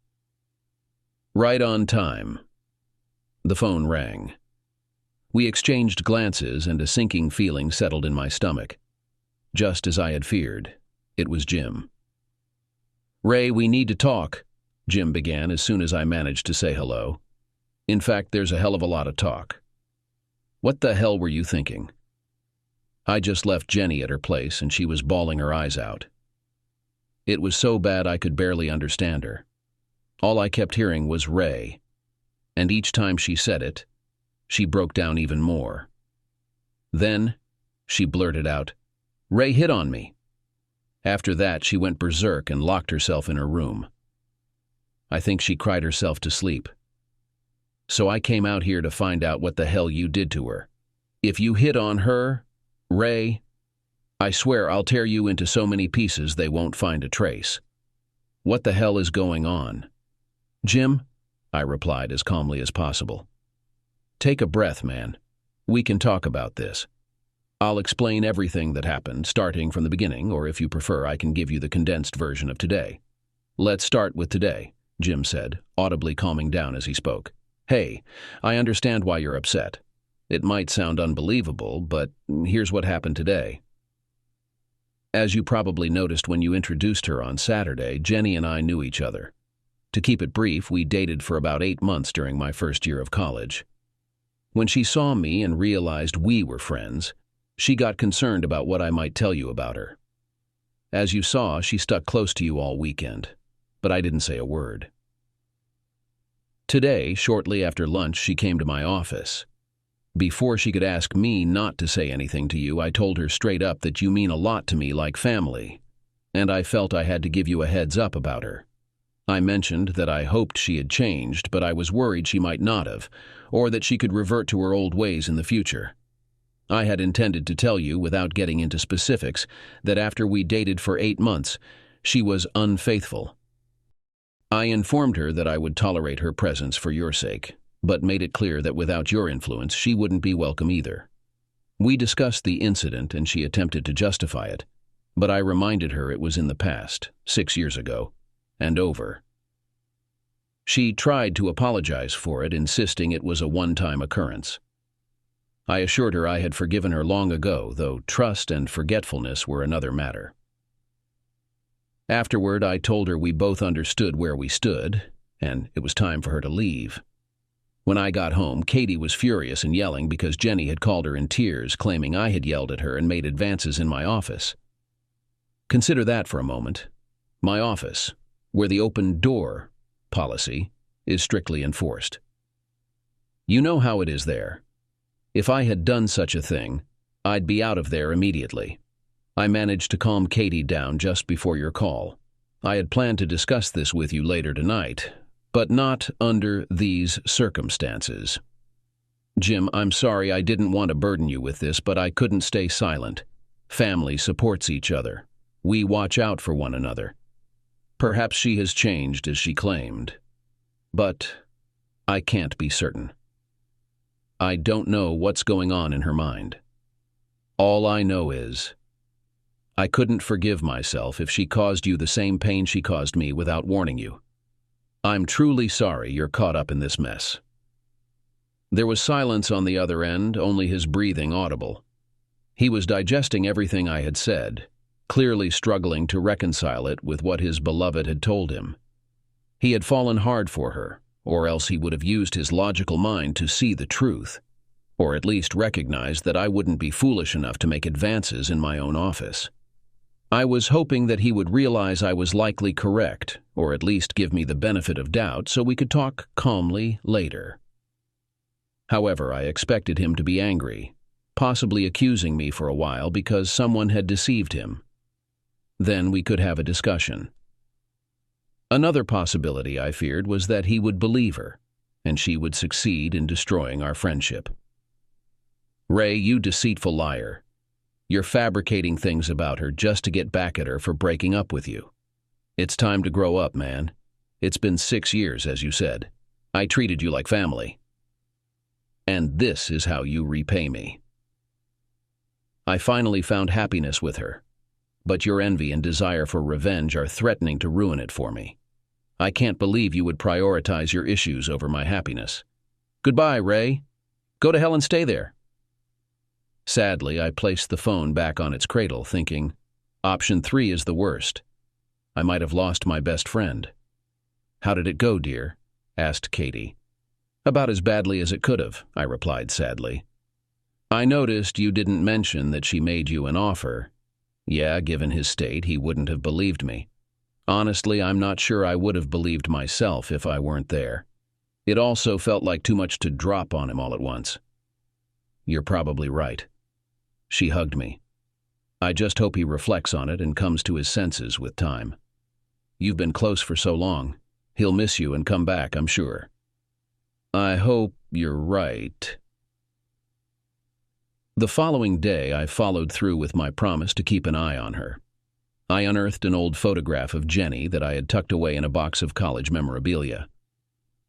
Speaker 1: Right on time. The phone rang. We exchanged glances and a sinking feeling settled in my stomach. Just as I had feared, it was Jim. "Ray, we need to talk," Jim began as soon as I managed to say hello. "In fact, there's a hell of a lot of talk." "What the hell were you thinking?" "I just left Jenny at her place and she was bawling her eyes out. It was so bad I could barely understand her. All I kept hearing was Ray, and each time she said it, she broke down even more. Then she blurted out, 'Ray hit on me.' After that, she went berserk and locked herself in her room. I think she cried herself to sleep. So I came out here to find out what the hell you did to her. If you hit on her, Ray, I swear I'll tear you into so many pieces they won't find a trace. What the hell is going on? Jim, I replied as calmly as possible. Take a breath, man. We can talk about this. I'll explain everything that happened, starting from the beginning, or if you prefer, I can give you the condensed version of today. Let's start with today, Jim said, audibly calming down as he spoke. Hey, I understand why you're upset. It might sound unbelievable, but here's what happened today. As you probably noticed when you introduced her on Saturday, Jenny and I knew each other. To keep it brief, we dated for about 8 months during my first year of college. When she saw me and realized we were friends, she got concerned about what I might tell you about her. As you saw, she stuck close to you all weekend, but I didn't say a word. Today, shortly after lunch, she came to my office. Before she could ask me not to say anything to you, I told her straight up that you mean a lot to me like family, and I felt I had to give you a heads up about her. I mentioned that I hoped she had changed, but I was worried she might not have, or that she could revert to her old ways in the future. I had intended to tell you, without getting into specifics, that after we dated for 8 months, she was unfaithful. I informed her that I would tolerate her presence for your sake, but made it clear that without your influence, she wouldn't be welcome either. We discussed the incident and she attempted to justify it, but I reminded her it was in the past, 6 years ago, and over. She tried to apologize for it, insisting it was a one-time occurrence. I assured her I had forgiven her long ago, though trust and forgetfulness were another matter. Afterward, I told her we both understood where we stood, and it was time for her to leave. When I got home, Katie was furious and yelling because Jenny had called her in tears, claiming I had yelled at her and made advances in my office. Consider that for a moment. My office, where the open door policy is strictly enforced. You know how it is there. If I had done such a thing, I'd be out of there immediately. I managed to calm Katie down just before your call. I had planned to discuss this with you later tonight, but not under these circumstances. Jim, I'm sorry, I didn't want to burden you with this, but I couldn't stay silent. Family supports each other. We watch out for one another. Perhaps she has changed as she claimed, but I can't be certain. I don't know what's going on in her mind. All I know is I couldn't forgive myself if she caused you the same pain she caused me without warning you. I'm truly sorry you're caught up in this mess. There was silence on the other end, only his breathing audible. He was digesting everything I had said, clearly struggling to reconcile it with what his beloved had told him. He had fallen hard for her, or else he would have used his logical mind to see the truth, or at least recognize that I wouldn't be foolish enough to make advances in my own office. I was hoping that he would realize I was likely correct, or at least give me the benefit of doubt so we could talk calmly later. However, I expected him to be angry, possibly accusing me for a while because someone had deceived him. Then we could have a discussion. Another possibility, I feared, was that he would believe her, and she would succeed in destroying our friendship. Ray, you deceitful liar. You're fabricating things about her just to get back at her for breaking up with you. It's time to grow up, man. It's been 6 years, as you said. I treated you like family. And this is how you repay me. I finally found happiness with her, but your envy and desire for revenge are threatening to ruin it for me. I can't believe you would prioritize your issues over my happiness. Goodbye, Ray. Go to hell and stay there. Sadly, I placed the phone back on its cradle, thinking, option 3 is the worst. I might have lost my best friend. How did it go, dear? Asked Katie. About as badly as it could have, I replied sadly. I noticed you didn't mention that she made you an offer. Yeah, given his state, he wouldn't have believed me. Honestly, I'm not sure I would have believed myself if I weren't there. It also felt like too much to drop on him all at once. You're probably right. She hugged me. I just hope he reflects on it and comes to his senses with time. You've been close for so long. He'll miss you and come back, I'm sure. I hope you're right. The following day, I followed through with my promise to keep an eye on her. I unearthed an old photograph of Jenny that I had tucked away in a box of college memorabilia.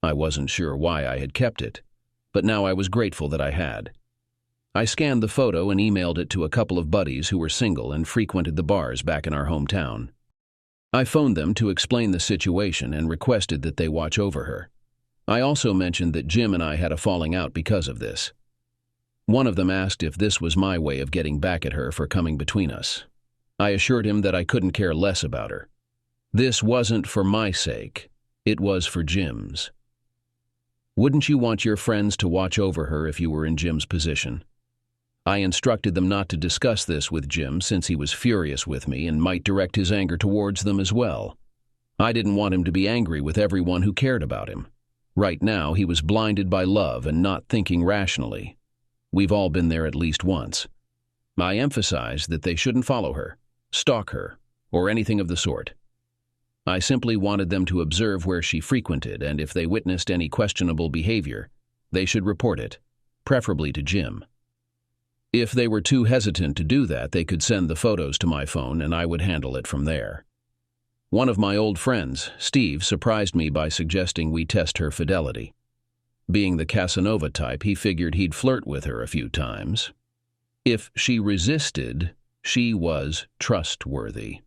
Speaker 1: I wasn't sure why I had kept it, but now I was grateful that I had. I scanned the photo and emailed it to a couple of buddies who were single and frequented the bars back in our hometown. I phoned them to explain the situation and requested that they watch over her. I also mentioned that Jim and I had a falling out because of this. One of them asked if this was my way of getting back at her for coming between us. I assured him that I couldn't care less about her. This wasn't for my sake, it was for Jim's. Wouldn't you want your friends to watch over her if you were in Jim's position? I instructed them not to discuss this with Jim since he was furious with me and might direct his anger towards them as well. I didn't want him to be angry with everyone who cared about him. Right now, he was blinded by love and not thinking rationally. We've all been there at least once. I emphasized that they shouldn't follow her, stalk her, or anything of the sort. I simply wanted them to observe where she frequented, and if they witnessed any questionable behavior, they should report it, preferably to Jim. If they were too hesitant to do that, they could send the photos to my phone and I would handle it from there. One of my old friends, Steve, surprised me by suggesting we test her fidelity. Being the Casanova type, he figured he'd flirt with her a few times. If she resisted, she was trustworthy.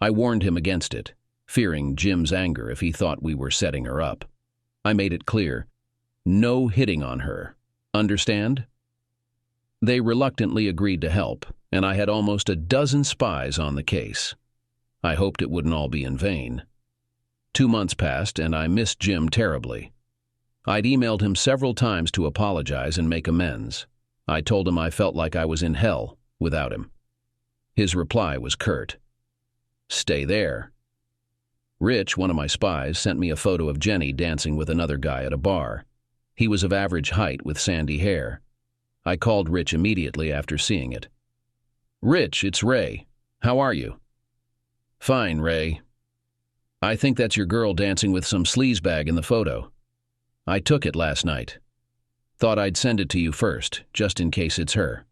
Speaker 1: I warned him against it, fearing Jim's anger if he thought we were setting her up. I made it clear, no hitting on her. Understand? They reluctantly agreed to help, and I had almost a dozen spies on the case. I hoped it wouldn't all be in vain. 2 months passed, and I missed Jim terribly. I'd emailed him several times to apologize and make amends. I told him I felt like I was in hell without him. His reply was curt. Stay there. Rich, one of my spies, sent me a photo of Jenny dancing with another guy at a bar. He was of average height with sandy hair. I called Rich immediately after seeing it. Rich, it's Ray. How are you? Fine, Ray. I think that's your girl dancing with some sleazebag in the photo. I took it last night. Thought I'd send it to you first, just in case it's her.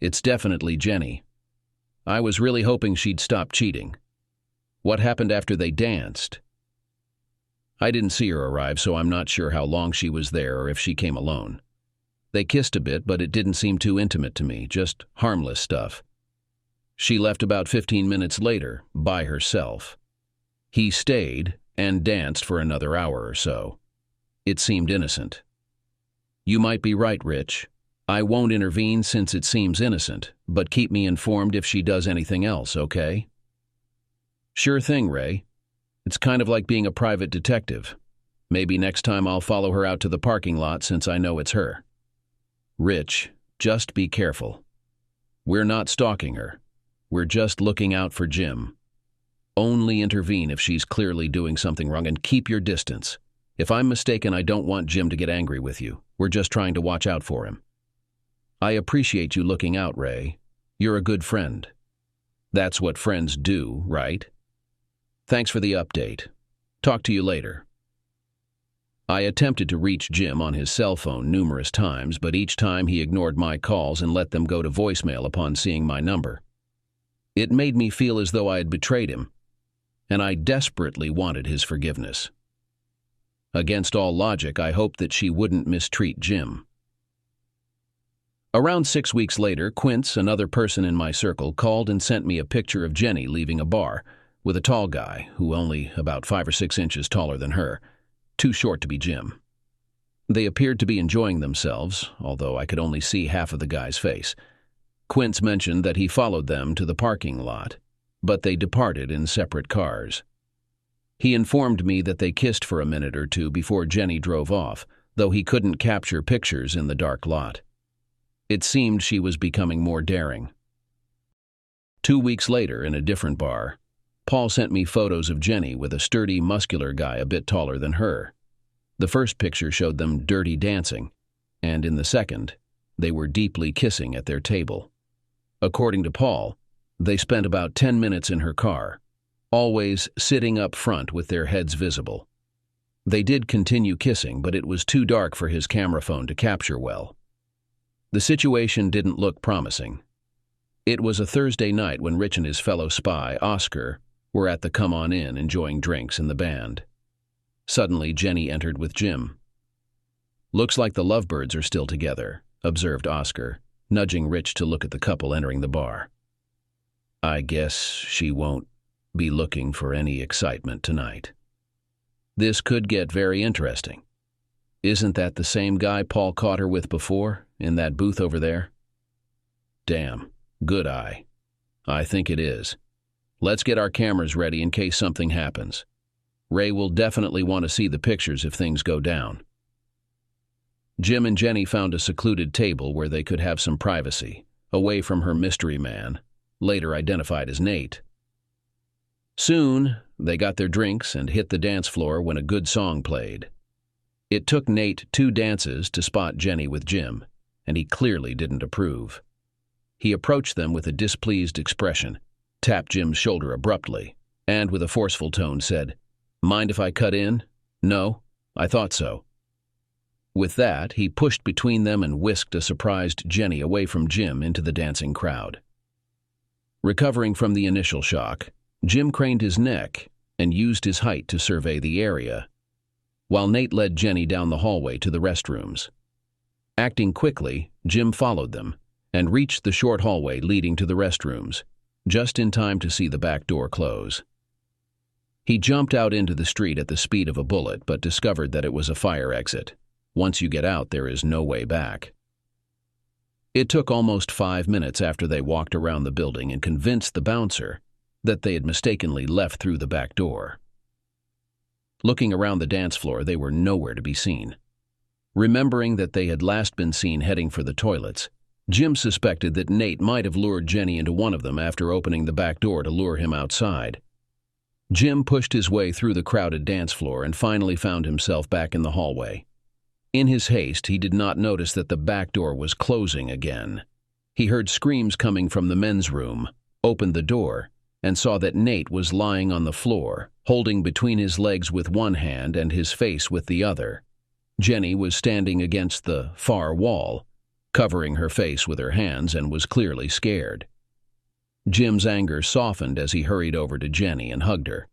Speaker 1: It's definitely Jenny. I was really hoping she'd stop cheating. What happened after they danced? I didn't see her arrive, so I'm not sure how long she was there or if she came alone. They kissed a bit, but it didn't seem too intimate to me, just harmless stuff. She left about 15 minutes later, by herself. He stayed and danced for another hour or so. It seemed innocent. You might be right, Rich. I won't intervene since it seems innocent, but keep me informed if she does anything else, okay? Sure thing, Ray. It's kind of like being a private detective. Maybe next time I'll follow her out to the parking lot since I know it's her. Rich, just be careful. We're not stalking her. We're just looking out for Jim. Only intervene if she's clearly doing something wrong and keep your distance. If I'm mistaken, I don't want Jim to get angry with you. We're just trying to watch out for him. I appreciate you looking out, Ray. You're a good friend. That's what friends do, right? Thanks for the update. Talk to you later. I attempted to reach Jim on his cell phone numerous times, but each time he ignored my calls and let them go to voicemail upon seeing my number. It made me feel as though I had betrayed him, and I desperately wanted his forgiveness. Against all logic, I hoped that she wouldn't mistreat Jim. Around 6 weeks later, Quince, another person in my circle, called and sent me a picture of Jenny leaving a bar with a tall guy who only about 5 or 6 inches taller than her, too short to be Jim. They appeared to be enjoying themselves, although I could only see half of the guy's face. Quince mentioned that he followed them to the parking lot, but they departed in separate cars. He informed me that they kissed for a minute or two before Jenny drove off, though he couldn't capture pictures in the dark lot. It seemed she was becoming more daring. 2 weeks later, in a different bar, Paul sent me photos of Jenny with a sturdy, muscular guy a bit taller than her. The first picture showed them dirty dancing, and in the second, they were deeply kissing at their table. According to Paul, they spent about 10 minutes in her car, always sitting up front with their heads visible. They did continue kissing, but it was too dark for his camera phone to capture well. The situation didn't look promising. It was a Thursday night when Rich and his fellow spy, Oscar, were at the Come On In enjoying drinks in the band. Suddenly, Jenny entered with Jim. "Looks like the lovebirds are still together," observed Oscar, nudging Rich to look at the couple entering the bar. "I guess she won't be looking for any excitement tonight. This could get very interesting. Isn't that the same guy Paul caught her with before, in that booth over there?" "Damn, good eye. I think it is. Let's get our cameras ready in case something happens. Ray will definitely want to see the pictures if things go down." Jim and Jenny found a secluded table where they could have some privacy, away from her mystery man, later identified as Nate. Soon, they got their drinks and hit the dance floor when a good song played. It took Nate 2 dances to spot Jenny with Jim, and he clearly didn't approve. He approached them with a displeased expression, tapped Jim's shoulder abruptly, and with a forceful tone said, "Mind if I cut in?" "No, I thought so." With that, he pushed between them and whisked a surprised Jenny away from Jim into the dancing crowd. Recovering from the initial shock, Jim craned his neck and used his height to survey the area, while Nate led Jenny down the hallway to the restrooms. Acting quickly, Jim followed them and reached the short hallway leading to the restrooms, just in time to see the back door close. He jumped out into the street at the speed of a bullet, but discovered that it was a fire exit. Once you get out, there is no way back. It took almost 5 minutes after they walked around the building and convinced the bouncer that they had mistakenly left through the back door. Looking around the dance floor, they were nowhere to be seen. Remembering that they had last been seen heading for the toilets, Jim suspected that Nate might have lured Jenny into one of them after opening the back door to lure him outside. Jim pushed his way through the crowded dance floor and finally found himself back in the hallway. In his haste, he did not notice that the back door was closing again. He heard screams coming from the men's room, opened the door, and saw that Nate was lying on the floor, holding between his legs with one hand and his face with the other. Jenny was standing against the far wall, covering her face with her hands, and was clearly scared. Jim's anger softened as he hurried over to Jenny and hugged her.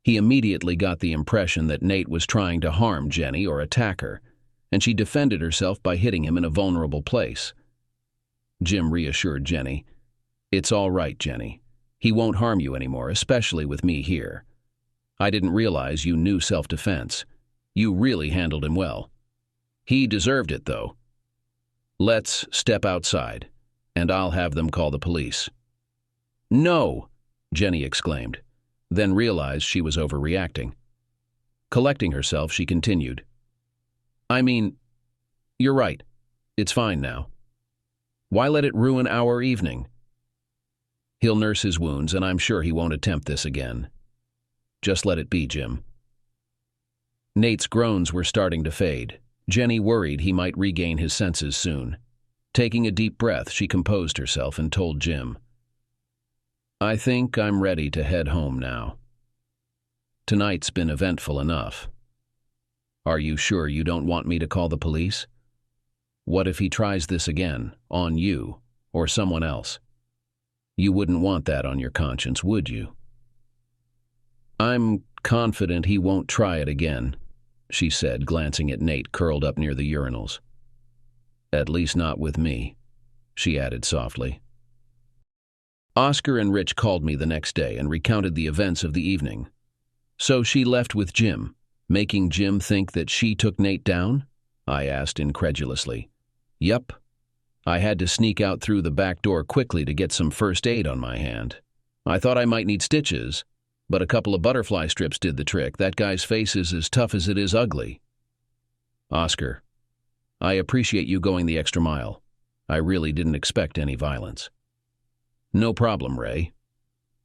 Speaker 1: He immediately got the impression that Nate was trying to harm Jenny or attack her, and she defended herself by hitting him in a vulnerable place. Jim reassured Jenny, "It's all right, Jenny. He won't harm you anymore, especially with me here. I didn't realize you knew self-defense. You really handled him well. He deserved it, though. Let's step outside, and I'll have them call the police." "No!" Jenny exclaimed, then realized she was overreacting. Collecting herself, she continued, "I mean, you're right. It's fine now. Why let it ruin our evening? He'll nurse his wounds, and I'm sure he won't attempt this again. Just let it be, Jim." Nate's groans were starting to fade. Jenny worried he might regain his senses soon. Taking a deep breath, she composed herself and told Jim, "I think I'm ready to head home now. Tonight's been eventful enough. Are you sure you don't want me to call the police? What if he tries this again, on you, or someone else? You wouldn't want that on your conscience, would you?" "I'm confident he won't try it again," she said, glancing at Nate curled up near the urinals. "At least not with me," she added softly. Oscar and Rich called me the next day and recounted the events of the evening. "So she left with Jim, making Jim think that she took Nate down?" I asked incredulously. "Yup. I had to sneak out through the back door quickly to get some first aid on my hand. I thought I might need stitches, but a couple of butterfly strips did the trick. That guy's face is as tough as it is ugly." "Oscar, I appreciate you going the extra mile. I really didn't expect any violence." "No problem, Ray.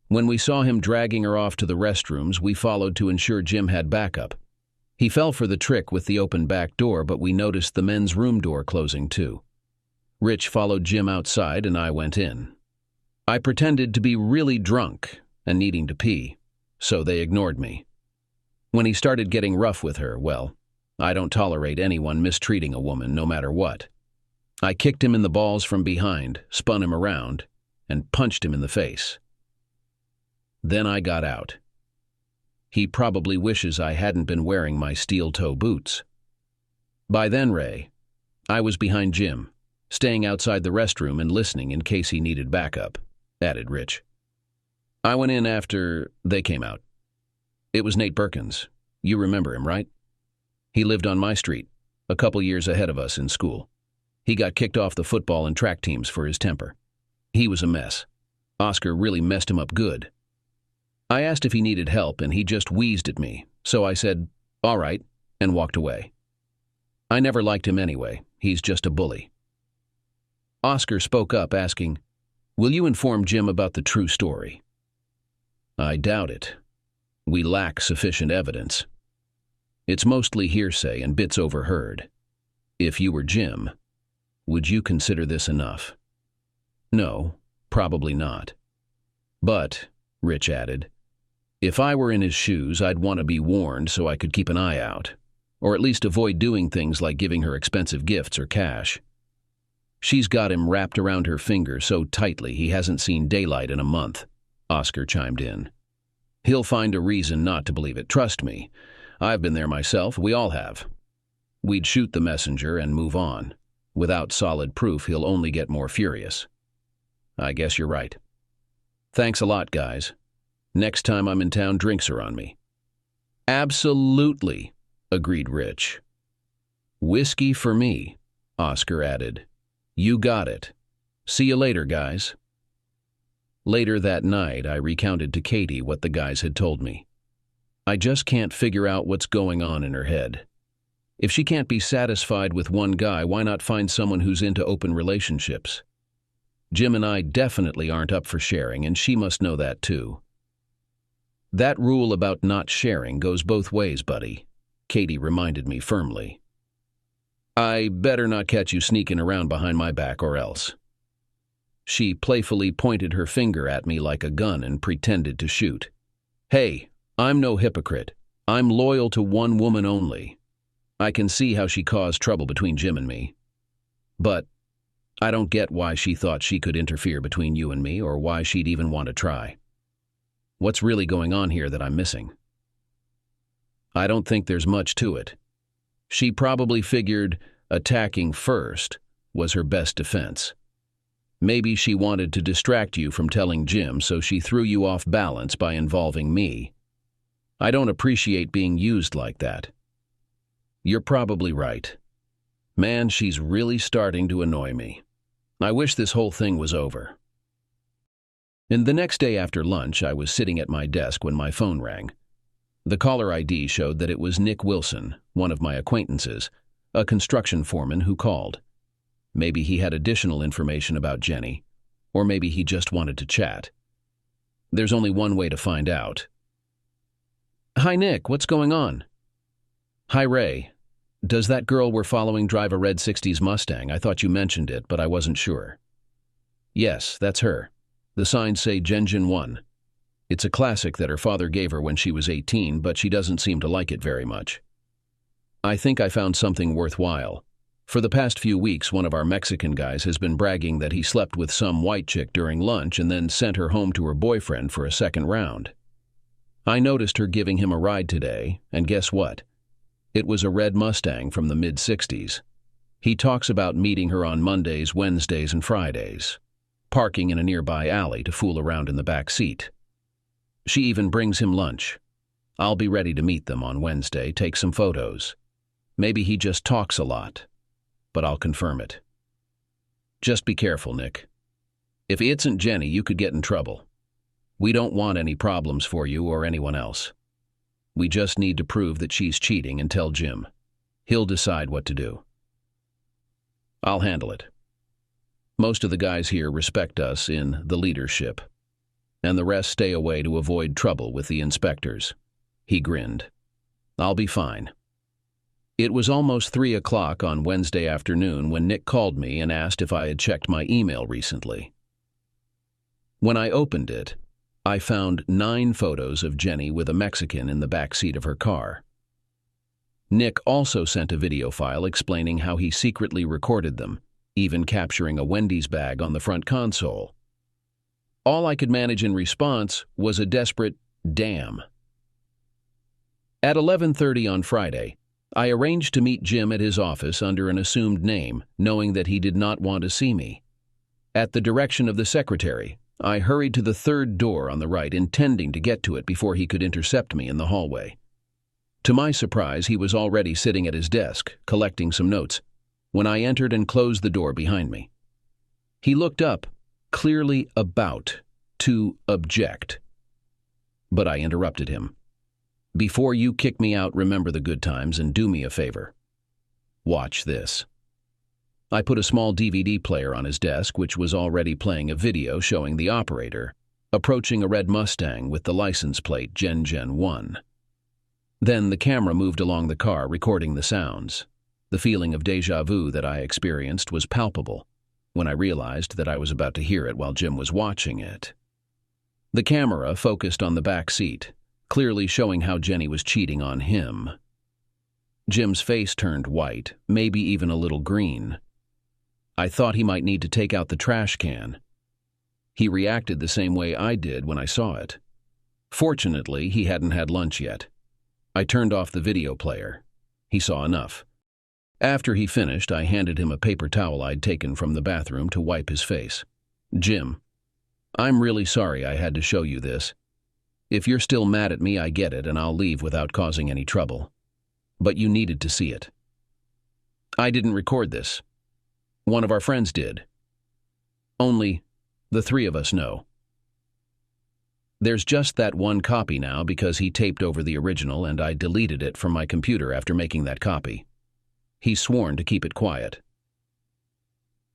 Speaker 1: When we saw him dragging her off to the restrooms, we followed to ensure Jim had backup. He fell for the trick with the open back door, but we noticed the men's room door closing too. Rich followed Jim outside and I went in. I pretended to be really drunk and needing to pee, so they ignored me. When he started getting rough with her, well, I don't tolerate anyone mistreating a woman no matter what. I kicked him in the balls from behind, spun him around, and punched him in the face. Then I got out. He probably wishes I hadn't been wearing my steel-toe boots. By then, Ray, I was behind Jim, staying outside the restroom and listening in case he needed backup, added Rich. I went in after they came out. It was Nate Perkins. You remember him, right? He lived on my street, a couple years ahead of us in school. He got kicked off the football and track teams for his temper. He was a mess. Oscar really messed him up good. I asked if he needed help, and he just wheezed at me, so I said, "All right," and walked away. I never liked him anyway. He's just a bully. Oscar spoke up, asking, "Will you inform Jim about the true story?" I doubt it. We lack sufficient evidence. It's mostly hearsay and bits overheard. If you were Jim, would you consider this enough? No, probably not. But, Rich added, if I were in his shoes, I'd want to be warned so I could keep an eye out, or at least avoid doing things like giving her expensive gifts or cash. She's got him wrapped around her finger so tightly he hasn't seen daylight in a month, Oscar chimed in. He'll find a reason not to believe it, trust me. I've been there myself, we all have. We'd shoot the messenger and move on. Without solid proof, he'll only get more furious. I guess you're right. Thanks a lot, guys. Next time I'm in town, drinks are on me. Absolutely, agreed Rich. Whiskey for me, Oscar added. You got it. See you later, guys. Later that night, I recounted to Katie what the guys had told me. I just can't figure out what's going on in her head. If she can't be satisfied with one guy, why not find someone who's into open relationships? Jim and I definitely aren't up for sharing, and she must know that too. That rule about not sharing goes both ways, buddy, Katie reminded me firmly. I better not catch you sneaking around behind my back or else. She playfully pointed her finger at me like a gun and pretended to shoot. Hey, I'm no hypocrite. I'm loyal to one woman only. I can see how she caused trouble between Jim and me. But I don't get why she thought she could interfere between you and me, or why she'd even want to try. What's really going on here that I'm missing? I don't think there's much to it. She probably figured attacking first was her best defense. Maybe she wanted to distract you from telling Jim, so she threw you off balance by involving me. I don't appreciate being used like that. You're probably right. Man, she's really starting to annoy me. I wish this whole thing was over. And the next day after lunch, I was sitting at my desk when my phone rang. The caller ID showed that it was Nick Wilson, one of my acquaintances, a construction foreman who called. Maybe he had additional information about Jenny, or maybe he just wanted to chat. There's only one way to find out. Hi, Nick, what's going on? Hi, Ray. Does that girl we're following drive a red 60s Mustang? I thought you mentioned it, but I wasn't sure. Yes, that's her. The signs say Genjin 1. It's a classic that her father gave her when she was 18, but she doesn't seem to like it very much. I think I found something worthwhile. For the past few weeks, one of our Mexican guys has been bragging that he slept with some white chick during lunch and then sent her home to her boyfriend for a second round. I noticed her giving him a ride today, and guess what? It was a red Mustang from the mid-60s. He talks about meeting her on Mondays, Wednesdays, and Fridays, parking in a nearby alley to fool around in the back seat. She even brings him lunch. I'll be ready to meet them on Wednesday, take some photos. Maybe he just talks a lot, but I'll confirm it. Just be careful, Nick. If it isn't Jenny, you could get in trouble. We don't want any problems for you or anyone else. We just need to prove that she's cheating and tell Jim. He'll decide what to do. I'll handle it. Most of the guys here respect us in the leadership, and the rest stay away to avoid trouble with the inspectors. He grinned. I'll be fine. It was almost 3 o'clock on Wednesday afternoon when Nick called me and asked if I had checked my email recently. When I opened it, I found 9 photos of Jenny with a Mexican in the back seat of her car. Nick also sent a video file explaining how he secretly recorded them, even capturing a Wendy's bag on the front console. All I could manage in response was a desperate damn. At 11:30 on Friday, I arranged to meet Jim at his office under an assumed name, knowing that he did not want to see me. At the direction of the secretary, I hurried to the 3rd door on the right, intending to get to it before he could intercept me in the hallway. To my surprise, he was already sitting at his desk, collecting some notes, when I entered and closed the door behind me. He looked up, clearly about to object. But I interrupted him. "Before you kick me out, remember the good times and do me a favor. Watch this." I put a small DVD player on his desk, which was already playing a video showing the operator approaching a red Mustang with the license plate Gen 1. Then the camera moved along the car, recording the sounds. The feeling of déjà vu that I experienced was palpable when I realized that I was about to hear it while Jim was watching it. The camera focused on the back seat, clearly showing how Jenny was cheating on him. Jim's face turned white, maybe even a little green. I thought he might need to take out the trash can. He reacted the same way I did when I saw it. Fortunately, he hadn't had lunch yet. I turned off the video player. He saw enough. After he finished, I handed him a paper towel I'd taken from the bathroom to wipe his face. "Jim, I'm really sorry I had to show you this. If you're still mad at me, I get it, and I'll leave without causing any trouble. But you needed to see it. I didn't record this. One of our friends did. Only the 3 of us know. There's just that one copy now because he taped over the original and I deleted it from my computer after making that copy. He's sworn to keep it quiet.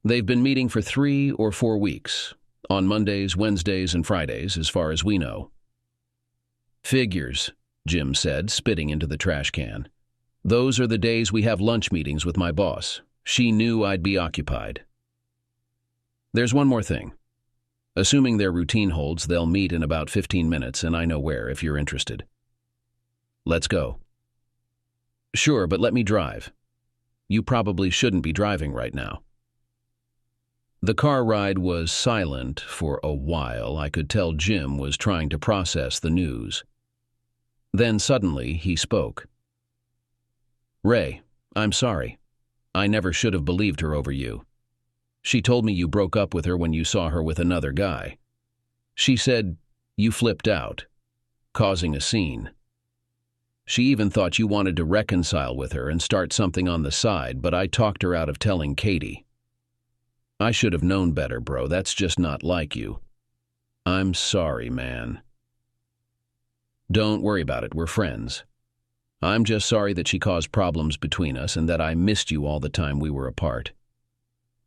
Speaker 1: They've been meeting for 3 or 4 weeks, on Mondays, Wednesdays, and Fridays, as far as we know." "Figures," Jim said, spitting into the trash can. "Those are the days we have lunch meetings with my boss. She knew I'd be occupied." "There's one more thing. Assuming their routine holds, they'll meet in about 15 minutes, and I know where if you're interested." "Let's go." "Sure, but let me drive. You probably shouldn't be driving right now." The car ride was silent for a while. I could tell Jim was trying to process the news. Then suddenly he spoke. "Ray, I'm sorry. I never should have believed her over you. She told me you broke up with her when you saw her with another guy. She said you flipped out, causing a scene. She even thought you wanted to reconcile with her and start something on the side, but I talked her out of telling Katie. I should have known better, bro. That's just not like you. I'm sorry, man." "Don't worry about it. We're friends. I'm just sorry that she caused problems between us and that I missed you all the time we were apart.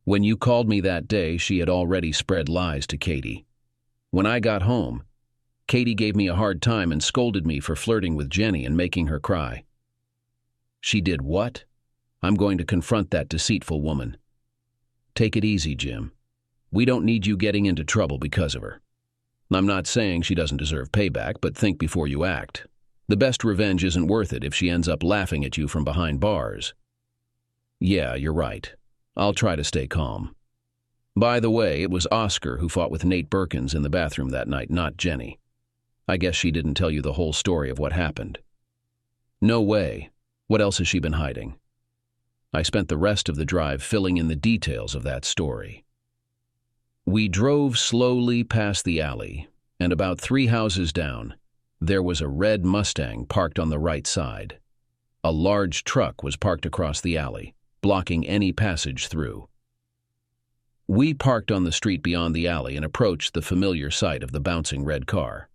Speaker 1: When you called me that day, she had already spread lies to Katie. When I got home, Katie gave me a hard time and scolded me for flirting with Jenny and making her cry." "She did what?" "I'm going to confront that deceitful woman." "Take it easy, Jim. We don't need you getting into trouble because of her. I'm not saying she doesn't deserve payback, but think before you act. The best revenge isn't worth it if she ends up laughing at you from behind bars." "Yeah, you're right. I'll try to stay calm. By the way, it was Oscar who fought with Nate Birkins in the bathroom that night, not Jenny. I guess she didn't tell you the whole story of what happened." "No way. What else has she been hiding?" I spent the rest of the drive filling in the details of that story. We drove slowly past the alley, and about 3 houses down, there was a red Mustang parked on the right side. A large truck was parked across the alley, blocking any passage through. We parked on the street beyond the alley and approached the familiar sight of the bouncing red car.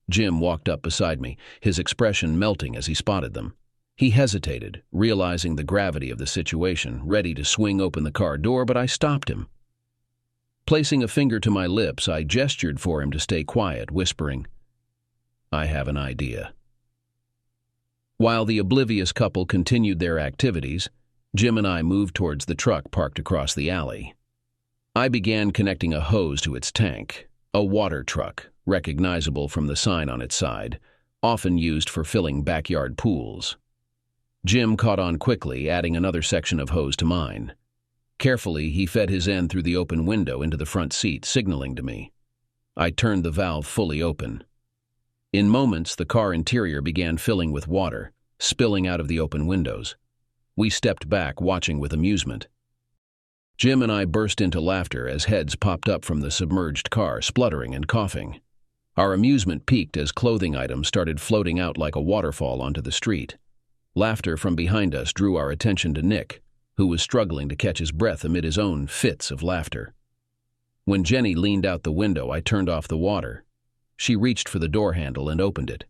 Speaker 1: Jim walked up beside me, his expression melting as he spotted them. He hesitated, realizing the gravity of the situation, ready to swing open the car door, but I stopped him. Placing a finger to my lips, I gestured for him to stay quiet, whispering, "I have an idea." While the oblivious couple continued their activities, Jim and I moved towards the truck parked across the alley. I began connecting a hose to its tank. A water truck, recognizable from the sign on its side, often used for filling backyard pools. Jim caught on quickly, adding another section of hose to mine. Carefully, he fed his end through the open window into the front seat, signaling to me. I turned the valve fully open. In moments, the car interior began filling with water, spilling out of the open windows. We stepped back, watching with amusement. Jim and I burst into laughter as heads popped up from the submerged car, spluttering and coughing. Our amusement peaked as clothing items started floating out like a waterfall onto the street. Laughter from behind us drew our attention to Nick, who was struggling to catch his breath amid his own fits of laughter. When Jenny leaned out the window, I turned off the water. She reached for the door handle and opened it.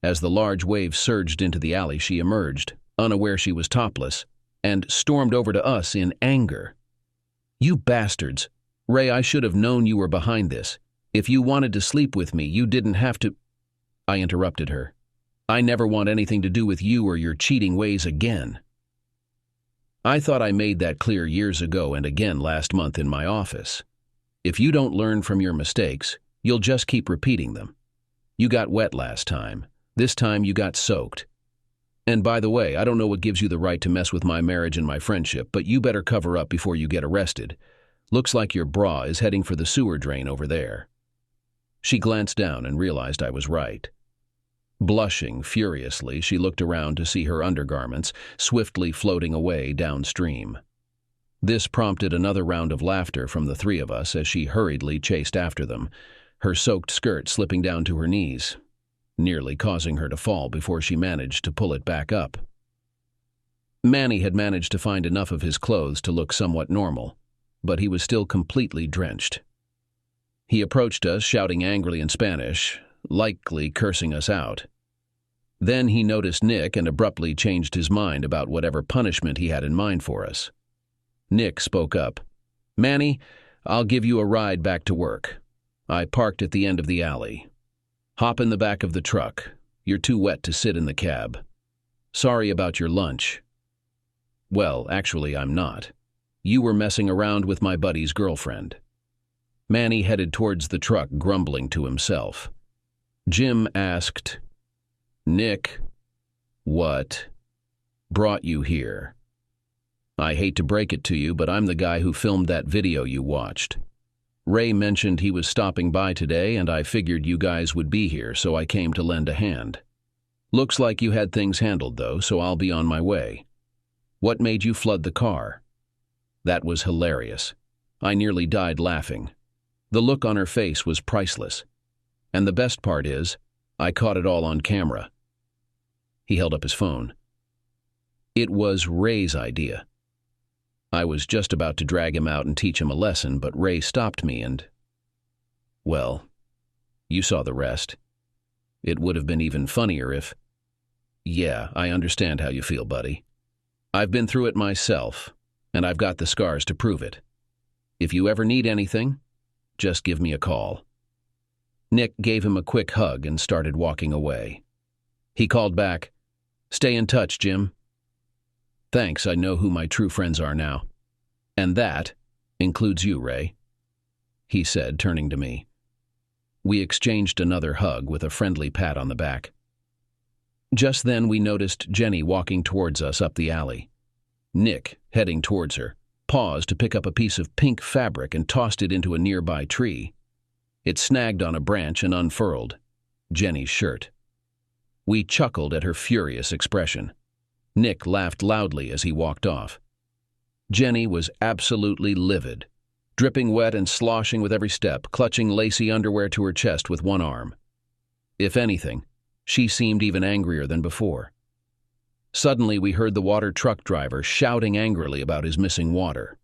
Speaker 1: As the large wave surged into the alley, she emerged, unaware she was topless, and stormed over to us in anger. "You bastards! Ray, I should have known you were behind this. If you wanted to sleep with me, you didn't have to—" I interrupted her. "I never want anything to do with you or your cheating ways again." I thought I made that clear years ago and again last month in my office. If you don't learn from your mistakes, you'll just keep repeating them. You got wet last time. This time you got soaked. And by the way, I don't know what gives you the right to mess with my marriage and my friendship, but you better cover up before you get arrested. Looks like your bra is heading for the sewer drain over there." She glanced down and realized I was right. Blushing furiously, she looked around to see her undergarments swiftly floating away downstream. This prompted another round of laughter from the three of us as she hurriedly chased after them, her soaked skirt slipping down to her knees, nearly causing her to fall before she managed to pull it back up. Manny had managed to find enough of his clothes to look somewhat normal, but he was still completely drenched. He approached us, shouting angrily in Spanish, likely cursing us out. Then he noticed Nick and abruptly changed his mind about whatever punishment he had in mind for us. Nick spoke up. "Manny, I'll give you a ride back to work. I parked at the end of the alley. Hop in the back of the truck. You're too wet to sit in the cab. Sorry about your lunch." "Well, actually, I'm not. You were messing around with my buddy's girlfriend." Manny headed towards the truck, grumbling to himself. Jim asked, "Nick, what brought you here?" "I hate to break it to you, but I'm the guy who filmed that video you watched. Ray mentioned he was stopping by today, and I figured you guys would be here, so I came to lend a hand. Looks like you had things handled, though, so I'll be on my way. What made you flood the car?" That was hilarious. I nearly died laughing. The look on her face was priceless. And the best part is, I caught it all on camera. He held up his phone. It was Ray's idea. I was just about to drag him out and teach him a lesson, but Ray stopped me and... Well, you saw the rest. It would have been even funnier if... Yeah, I understand how you feel, buddy. I've been through it myself, and I've got the scars to prove it. If you ever need anything, just give me a call. Nick gave him a quick hug and started walking away. He called back, "Stay in touch, Jim." "Thanks, I know who my true friends are now. And that includes you, Ray," he said, turning to me. We exchanged another hug with a friendly pat on the back. Just then we noticed Jenny walking towards us up the alley. Nick, heading towards her, paused to pick up a piece of pink fabric and tossed it into a nearby tree. It snagged on a branch and unfurled. Jenny's shirt. We chuckled at her furious expression. Nick laughed loudly as he walked off. Jenny was absolutely livid, dripping wet and sloshing with every step, clutching lacy underwear to her chest with one arm. If anything, she seemed even angrier than before. Suddenly, we heard the water truck driver shouting angrily about his missing water.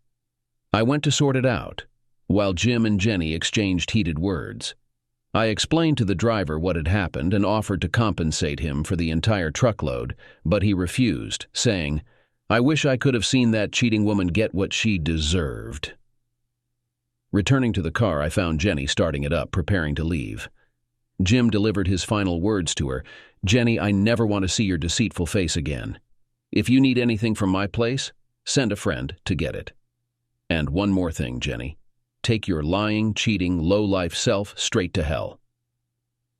Speaker 1: I went to sort it out, while Jim and Jenny exchanged heated words. I explained to the driver what had happened and offered to compensate him for the entire truckload, but he refused, saying, "I wish I could have seen that cheating woman get what she deserved." Returning to the car, I found Jenny starting it up, preparing to leave. Jim delivered his final words to her. "Jenny, I never want to see your deceitful face again. If you need anything from my place, send a friend to get it. And one more thing, Jenny. take your lying, cheating, low-life self straight to hell.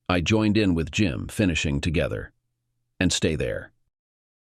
Speaker 1: I joined in with Jim, finishing together. And stay there.